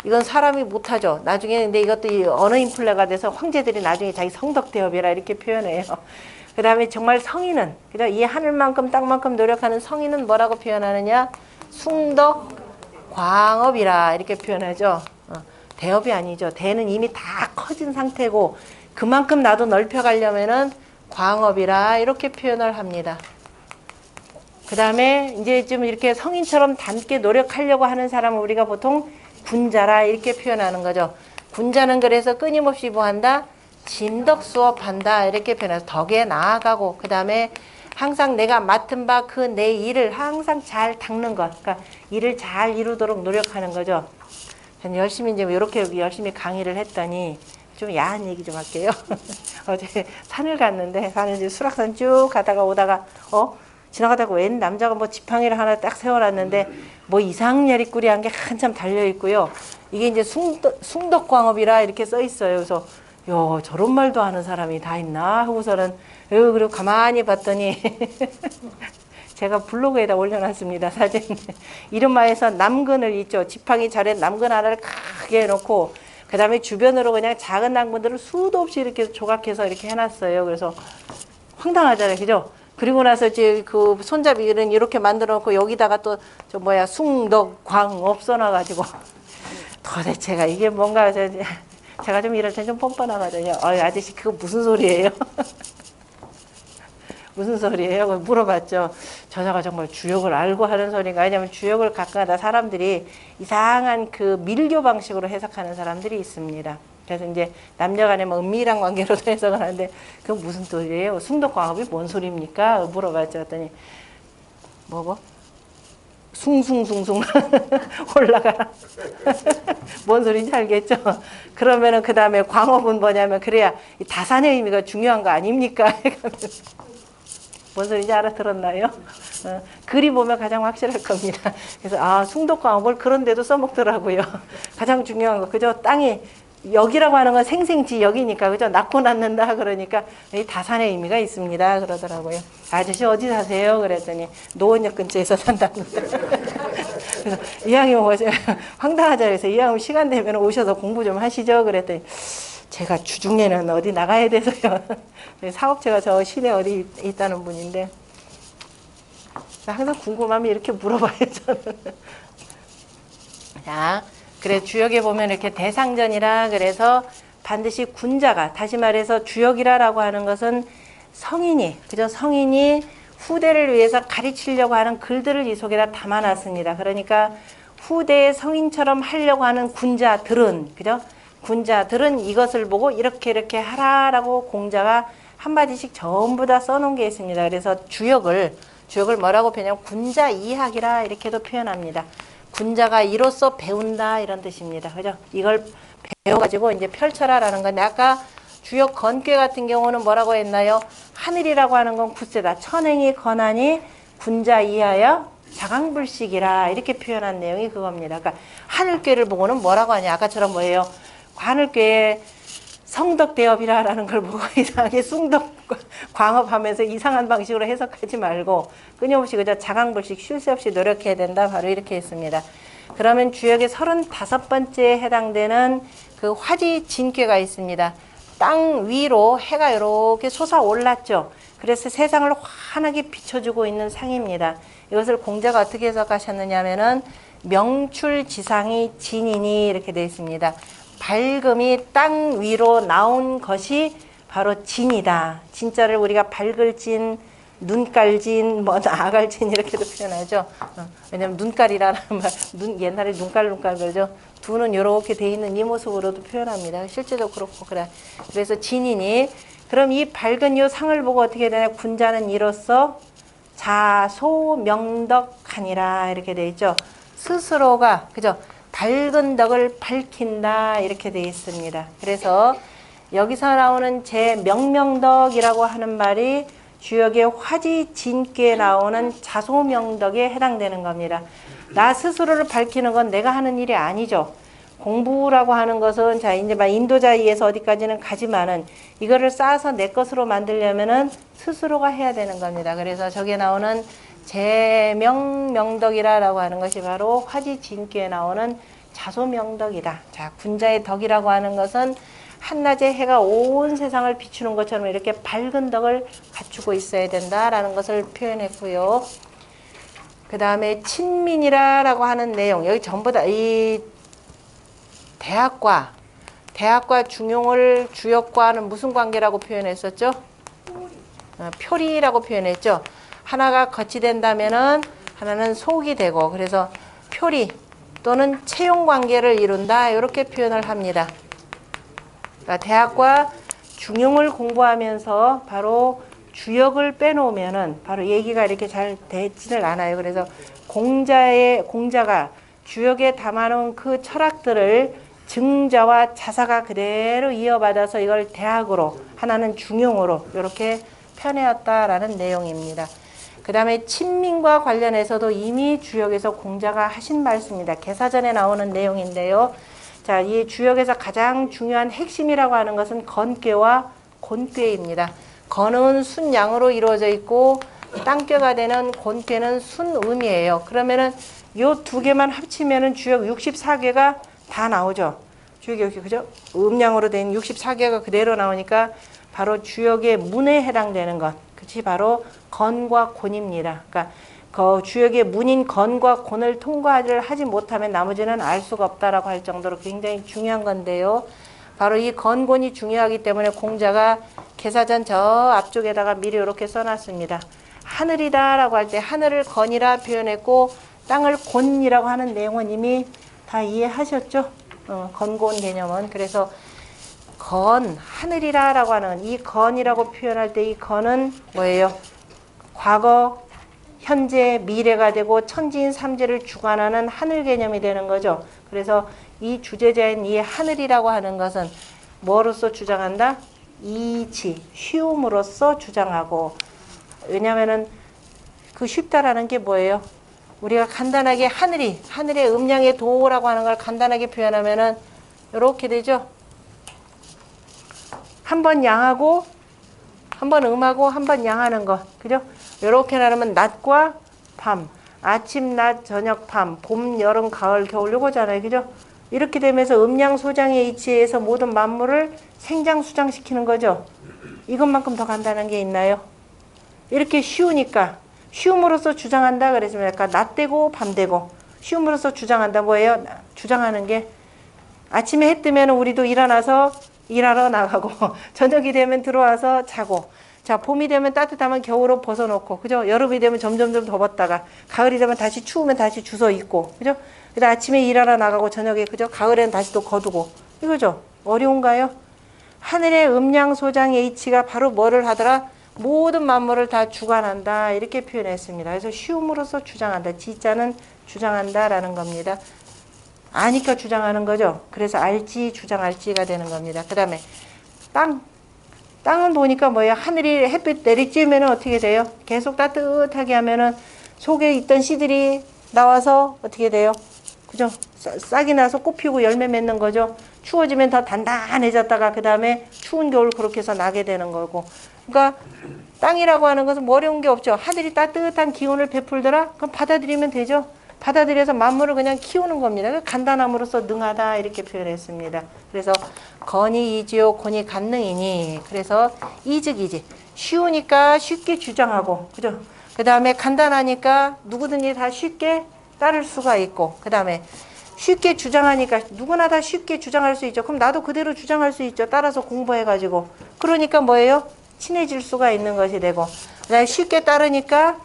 이건 사람이 못하죠. 나중에 근데 이것도 이 언어 인플레가 돼서 황제들이 나중에 자기 성덕 대업이라 이렇게 표현해요. 그 다음에 정말 성인은, 그죠? 이 하늘만큼 땅만큼 노력하는 성인은 뭐라고 표현하느냐? 숭덕 광업이라 이렇게 표현하죠. 대업이 아니죠. 대는 이미 다 커진 상태고 그만큼 나도 넓혀가려면은 광업이라 이렇게 표현을 합니다. 그 다음에 이제 좀 이렇게 성인처럼 닮게 노력하려고 하는 사람은 우리가 보통 군자라 이렇게 표현하는 거죠. 군자는 그래서 끊임없이 뭐 한다? 진덕 수업한다 이렇게 표현해서 덕에 나아가고, 그 다음에 항상 내가 맡은 바 그 내 일을 항상 잘 닦는 것, 그러니까 일을 잘 이루도록 노력하는 거죠. 저는 열심히 이제 이렇게 열심히 강의를 했더니 좀 야한 얘기 좀 할게요. 어제 산을 갔는데 가는데 수락산 쭉 가다가 오다가 지나가다가 웬 남자가 뭐 지팡이를 하나 딱 세워놨는데 뭐 이상야리꾸리한 게 한참 달려 있고요. 이게 이제 숭덕광업이라 이렇게 써 있어요. 그래서 요 저런 말도 하는 사람이 다 있나 하고서는 그리고 가만히 봤더니 제가 블로그에다 올려놨습니다. 사진. 이름하여서 남근을 있죠. 지팡이 자리에 남근 하나를 크게 해놓고 그 다음에 주변으로 그냥 작은 당분들을 수도 없이 이렇게 조각해서 이렇게 해놨어요. 그래서 황당하잖아요. 그죠? 그리고 나서 이제 그 손잡이는 이렇게 만들어 놓고 여기다가 또 저 뭐야 숭덕 광업 써놔가지고 도대체가 이게 뭔가 제가 좀 이럴 때 좀 뻔뻔하거든요. 아저씨 그거 무슨 소리예요? 무슨 소리예요? 물어봤죠. 저자가 정말 주역을 알고 하는 소리가 왜냐면 주역을 가끔가다 사람들이 이상한 그 밀교 방식으로 해석하는 사람들이 있습니다. 그래서 이제 남녀간의 뭐 은밀한 관계로도 해석을 하는데 그건 무슨 소리예요? 숭덕광업이 뭔 소리입니까? 물어봤죠. 그랬더니 뭐? 숭숭숭숭 올라가라. 뭔 소리인지 알겠죠? 그러면은 그 다음에 광업은 뭐냐면 그래야 이 다산의 의미가 중요한 거 아닙니까? 뭔 소리인지 알아들었나요? 글이 보면 가장 확실할 겁니다. 그래서 숭덕광업을 그런 데도 써먹더라고요. 가장 중요한 거 그죠? 땅이 역이라고 하는 건 생생지역이니까 그죠? 낳고 낳는다 그러니까 이 다산의 의미가 있습니다 그러더라고요. 아저씨 어디 사세요? 그랬더니 노원역 근처에서 산답니다. 그래서 이왕이면 황당하자 그래서 이왕이면 시간 되면 오셔서 공부 좀 하시죠 그랬더니 제가 주중에는 어디 나가야 돼서요. 사업체가 저 시내 어디 있다는 분인데 항상 궁금하면 이렇게 물어봐요 저는. 자, 그래 주역에 보면 이렇게 대상전이라 그래서 반드시 군자가 다시 말해서 주역이라고 하는 것은 성인이 그죠? 성인이 후대를 위해서 가르치려고 하는 글들을 이 속에다 담아놨습니다. 그러니까 후대의 성인처럼 하려고 하는 군자들은 그죠? 군자들은 이것을 보고 이렇게 하라라고 공자가 한마디씩 전부 다 써놓은 게 있습니다. 그래서 주역을 뭐라고 표현하냐면 군자 이학이라 이렇게도 표현합니다. 군자가 이로써 배운다 이런 뜻입니다. 그죠? 이걸 배워가지고 이제 펼쳐라라는 건데 아까 주역 건괴 같은 경우는 뭐라고 했나요? 하늘이라고 하는 건 굳세다. 천행이 건하니 군자 이하여 자강불식이라 이렇게 표현한 내용이 그겁니다. 그러니까 하늘괴를 보고는 뭐라고 하냐? 아까처럼 뭐예요? 하늘괴의 성덕대업이라는 걸 보고 이상하게 숭덕 광업하면서 이상한 방식으로 해석하지 말고 끊임없이 그저 자강불식 쉴 새 없이 노력해야 된다. 바로 이렇게 했습니다. 그러면 주역의 35번째에 해당되는 그 화지진괴가 있습니다. 땅 위로 해가 이렇게 솟아올랐죠. 그래서 세상을 환하게 비춰주고 있는 상입니다. 이것을 공자가 어떻게 해석하셨느냐 하면은 명출지상이 진이니 이렇게 되어 있습니다. 밝음이 땅 위로 나온 것이 바로 진이다. 진짜를 우리가 밝을 진, 눈깔 진, 아갈 진 이렇게도 표현하죠. 왜냐면 눈깔이라는 말, 옛날에 눈깔 그러죠. 두 눈 이렇게 돼 있는 이 모습으로도 표현합니다. 실제도 그렇고 그래. 그래서 진이니 그럼 이 밝은 이 상을 보고 어떻게 되냐? 군자는 이로써 자소명덕하니라 이렇게 돼 있죠. 스스로가 그죠? 밝은 덕을 밝힌다 이렇게 되어 있습니다. 그래서 여기서 나오는 제 명명덕이라고 하는 말이 주역의 화지진께에 나오는 자소명덕에 해당되는 겁니다. 나 스스로를 밝히는 건 내가 하는 일이 아니죠. 공부라고 하는 것은 자 이제 막 인도자의에서 어디까지는 가지만은 이거를 쌓아서 내 것으로 만들려면은 스스로가 해야 되는 겁니다. 그래서 저게 나오는 제명명덕이라고 하는 것이 바로 화지진께에 나오는 자소명덕이다. 자, 군자의 덕이라고 하는 것은 한낮에 해가 온 세상을 비추는 것처럼 이렇게 밝은 덕을 갖추고 있어야 된다라는 것을 표현했고요. 그 다음에 친민이라고 하는 내용 여기 전부 다 이 대학과 중용을 주역과는 무슨 관계라고 표현했었죠? 표리라고 표현했죠. 하나가 겉이 된다면은 하나는 속이 되고 그래서 표리 또는 채용 관계를 이룬다 이렇게 표현을 합니다. 그러니까 대학과 중용을 공부하면서 바로 주역을 빼놓으면은 바로 얘기가 이렇게 잘 되지를 않아요. 그래서 공자가 주역에 담아놓은 그 철학들을 증자와 자사가 그대로 이어받아서 이걸 대학으로 하나는 중용으로 이렇게 펴내었다라는 내용입니다. 그 다음에 친민과 관련해서도 이미 주역에서 공자가 하신 말씀입니다. 개사전에 나오는 내용인데요. 자, 이 주역에서 가장 중요한 핵심이라고 하는 것은 건꾀와 곤꾀입니다. 건은 순양으로 이루어져 있고 땅꾀가 되는 곤꾀는 순음이에요. 그러면은 요 두 개만 합치면은 주역 64개가 다 나오죠. 주역이 여기 그죠? 음양으로 된 64개가 그대로 나오니까 바로 주역의 문에 해당되는 것. 그치 바로 건과 곤입니다. 그러니까 그 주역의 문인 건과 곤을 통과를 하지 못하면 나머지는 알 수가 없다라고 할 정도로 굉장히 중요한 건데요. 바로 이 건곤이 중요하기 때문에 공자가 개사전 저 앞쪽에다가 미리 이렇게 써놨습니다. 하늘이다라고 할 때 하늘을 건이라 표현했고 땅을 곤이라고 하는 내용은 이미 다 이해하셨죠? 건곤 개념은. 그래서 건, 하늘이라라고 하는 이 건이라고 표현할 때 이 건은 뭐예요? 과거, 현재, 미래가 되고 천지인 삼재를 주관하는 하늘 개념이 되는 거죠. 그래서 이 주제자인 이 하늘이라고 하는 것은 뭐로서 주장한다? 이치, 쉬움으로써 주장하고. 왜냐면은 그 쉽다라는 게 뭐예요? 우리가 간단하게 하늘의 음양의 도라고 하는 걸 간단하게 표현하면은 이렇게 되죠. 한 번 양하고 한 번 음하고 한 번 양하는 거. 그죠? 이렇게 나누면 낮과 밤, 아침, 낮, 저녁, 밤, 봄, 여름, 가을, 겨울 요거잖아요. 그죠? 이렇게 되면서 음양 소장의 이치에서 모든 만물을 생장 수장시키는 거죠. 이것만큼 더 간단한 게 있나요? 이렇게 쉬우니까 쉬움으로써 주장한다 그랬으면 약간 낮 되고 밤 되고 쉬움으로써 주장한다 뭐예요? 주장하는 게 아침에 해 뜨면 우리도 일어나서 일하러 나가고 저녁이 되면 들어와서 자고 자 봄이 되면 따뜻하면 겨울옷 벗어놓고 그죠? 여름이 되면 점점점 덥었다가 가을이 되면 다시 추우면 다시 주워 입고 그죠? 그다음 아침에 일하러 나가고 저녁에 그죠? 가을에는 다시 또 거두고 이거죠? 어려운가요? 하늘의 음양 소장의 이치가 바로 뭐를 하더라? 모든 만물을 다 주관한다 이렇게 표현했습니다. 그래서 쉬움으로써 주장한다. 지자는 주장한다라는 겁니다. 아니까 주장하는 거죠. 그래서 알지 주장할지가 되는 겁니다. 그 다음에 땅은 보니까 뭐예요? 하늘이 햇빛 내리쬐면 어떻게 돼요? 계속 따뜻하게 하면은 속에 있던 씨들이 나와서 어떻게 돼요? 그죠? 싹이 나서 꽃 피고 열매 맺는 거죠. 추워지면 더 단단해졌다가 그 다음에 추운 겨울 그렇게 해서 나게 되는 거고. 그러니까 땅이라고 하는 것은 뭐 어려운 게 없죠. 하늘이 따뜻한 기운을 베풀더라? 그럼 받아들이면 되죠. 받아들여서 만물을 그냥 키우는 겁니다. 간단함으로써 능하다 이렇게 표현했습니다. 그래서 건이 이지요 곤이 간능이니 그래서 이즉이지 쉬우니까 쉽게 주장하고 그죠? 그 다음에 간단하니까 누구든지 다 쉽게 따를 수가 있고 그 다음에 쉽게 주장하니까 누구나 다 쉽게 주장할 수 있죠. 그럼 나도 그대로 주장할 수 있죠. 따라서 공부해가지고 그러니까 뭐예요? 친해질 수가 있는 것이 되고 그다음에 쉽게 따르니까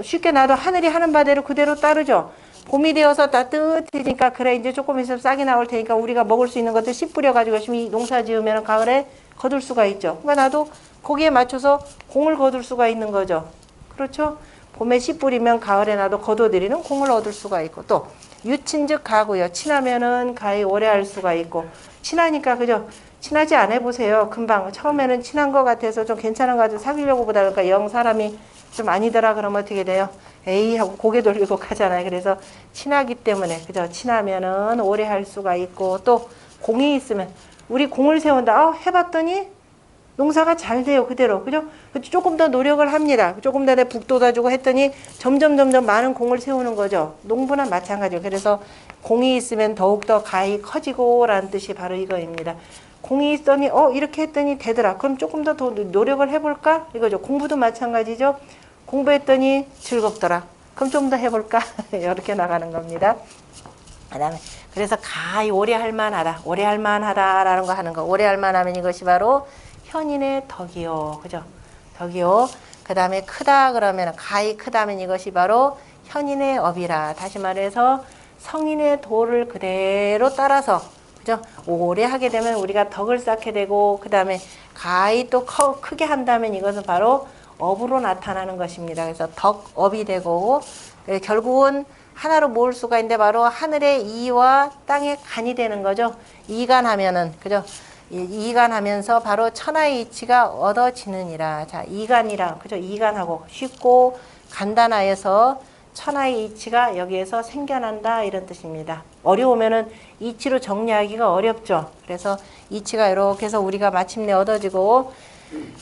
쉽게 나도 하늘이 하는 바대로 그대로 따르죠. 봄이 되어서 따뜻해지니까 그래 이제 조금 있으면 싹이 나올 테니까 우리가 먹을 수 있는 것들 씨 뿌려가지고 열심히 농사 지으면 가을에 거둘 수가 있죠. 그러니까 나도 거기에 맞춰서 공을 거둘 수가 있는 거죠. 그렇죠? 봄에 씨 뿌리면 가을에 나도 거둬들이는 공을 얻을 수가 있고 또 유친즉 가고요. 친하면은 가히 오래 할 수가 있고 친하니까 그죠? 친하지 안 해보세요. 금방 처음에는 친한 것 같아서 좀 괜찮은 거 가지고 사귀려고 보다 그러니까 영 사람이 좀 아니더라 그러면 어떻게 돼요? 에이 하고 고개 돌리고 가잖아요. 그래서 친하기 때문에 그죠? 친하면은 오래 할 수가 있고 또 공이 있으면 우리 공을 세운다. 해봤더니 농사가 잘 돼요. 그대로 그죠? 조금 더 노력을 합니다. 조금 더 북 돋아주고 했더니 점점 많은 공을 세우는 거죠. 농부나 마찬가지예요. 그래서 공이 있으면 더욱더 가히 커지고 라는 뜻이 바로 이거입니다. 공이 있더니 이렇게 했더니 되더라. 그럼 조금 더 노력을 해볼까? 이거죠. 공부도 마찬가지죠. 공부했더니 즐겁더라. 그럼 좀 더 해볼까? 이렇게 나가는 겁니다. 그다음에 그래서 가히 오래 할 만하다. 오래 할 만하다라는 거 하는 거. 오래 할 만하면 이것이 바로 현인의 덕이요. 그죠? 덕이요. 그 다음에 크다 그러면 가히 크다면 이것이 바로 현인의 업이라. 다시 말해서 성인의 도를 그대로 따라서 그죠? 오래 하게 되면 우리가 덕을 쌓게 되고 그 다음에 가히 또 크게 한다면 이것은 바로 업으로 나타나는 것입니다. 그래서 덕업이 되고 결국은 하나로 모을 수가 있는데 바로 하늘의 이와 땅의 간이 되는 거죠. 이간하면은 그죠? 이간하면서 바로 천하의 이치가 얻어지느니라. 자, 이간이라 그죠? 이간하고 쉽고 간단하여서 천하의 이치가 여기에서 생겨난다 이런 뜻입니다. 어려우면은 이치로 정리하기가 어렵죠. 그래서 이치가 이렇게 해서 우리가 마침내 얻어지고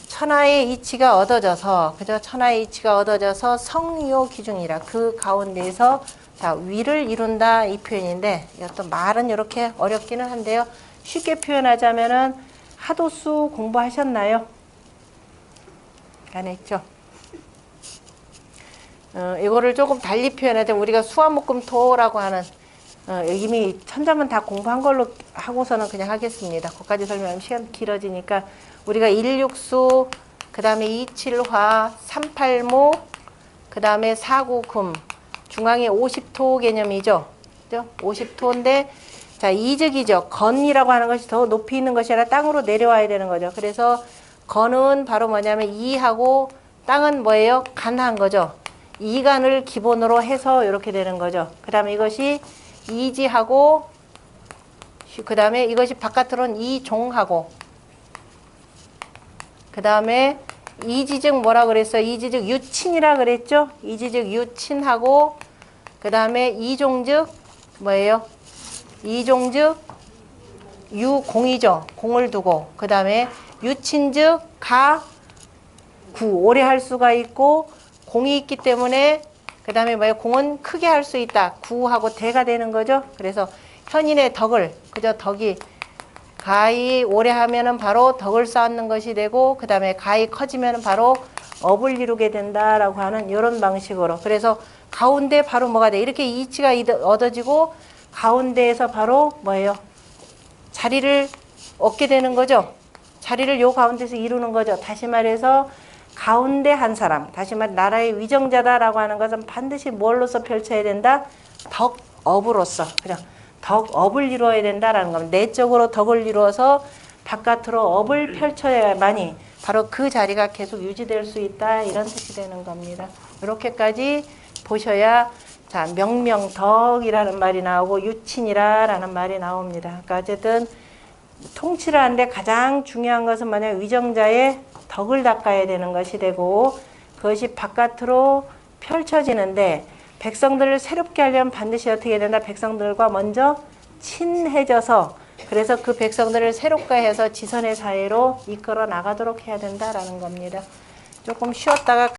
천하의 이치가 얻어져서 그죠? 천하의 이치가 얻어져서 성요 기중이라 그 가운데에서 자, 위를 이룬다 이 표현인데 이것도 말은 이렇게 어렵기는 한데요. 쉽게 표현하자면은 하도수 공부하셨나요? 안 했죠? 이거를 조금 달리 표현하자면 우리가 수화목금토라고 하는 이미 천자문 다 공부한 걸로 하고서는 그냥 하겠습니다. 거기까지 설명하면 시간 길어지니까 우리가 16수, 그 다음에 27화, 38목, 그 다음에 49금, 중앙에 50토 개념이죠. 그죠? 50토인데 자, 이즉이죠. 건이라고 하는 것이 더 높이 있는 것이 아니라 땅으로 내려와야 되는 거죠. 그래서 건은 바로 뭐냐면 이하고 땅은 뭐예요? 간한 거죠. 이간을 기본으로 해서 이렇게 되는 거죠. 그 다음에 이것이 이지하고 그 다음에 이것이 바깥으로는 이종하고 그 다음에 이지즉 뭐라 그랬어요? 이지즉 유친이라 그랬죠? 이지즉 유친하고 그 다음에 이종즉 뭐예요? 이종즉 유공이죠. 공을 두고 그 다음에 유친즉 가 구 오래 할 수가 있고 공이 있기 때문에 그 다음에 뭐예요? 공은 크게 할 수 있다. 구하고 대가 되는 거죠. 그래서 현인의 덕을 그저 덕이 가히 오래 하면은 바로 덕을 쌓는 것이 되고 그 다음에 가히 커지면은 바로 업을 이루게 된다라고 하는 이런 방식으로 그래서 가운데 바로 뭐가 돼? 이렇게 이치가 얻어지고 가운데에서 바로 뭐예요? 자리를 얻게 되는 거죠. 자리를 요 가운데서 이루는 거죠. 다시 말해서 가운데 한 사람, 다시 말해 나라의 위정자다라고 하는 것은 반드시 뭘로서 펼쳐야 된다? 덕업으로서. 그냥 덕업을 이루어야 된다라는 겁니다. 내적으로 덕을 이루어서 바깥으로 업을 펼쳐야만이 바로 그 자리가 계속 유지될 수 있다 이런 뜻이 되는 겁니다. 이렇게까지 보셔야 자 명명덕이라는 말이 나오고 유친이라는 말이 나옵니다. 그러니까 어쨌든 통치를 하는데 가장 중요한 것은 뭐냐면 위정자의 덕을 닦아야 되는 것이 되고 그것이 바깥으로 펼쳐지는데 백성들을 새롭게 하려면 반드시 어떻게 해야 된다? 백성들과 먼저 친해져서 그래서 그 백성들을 새롭게 해서 지선의 사회로 이끌어 나가도록 해야 된다라는 겁니다. 조금 쉬었다가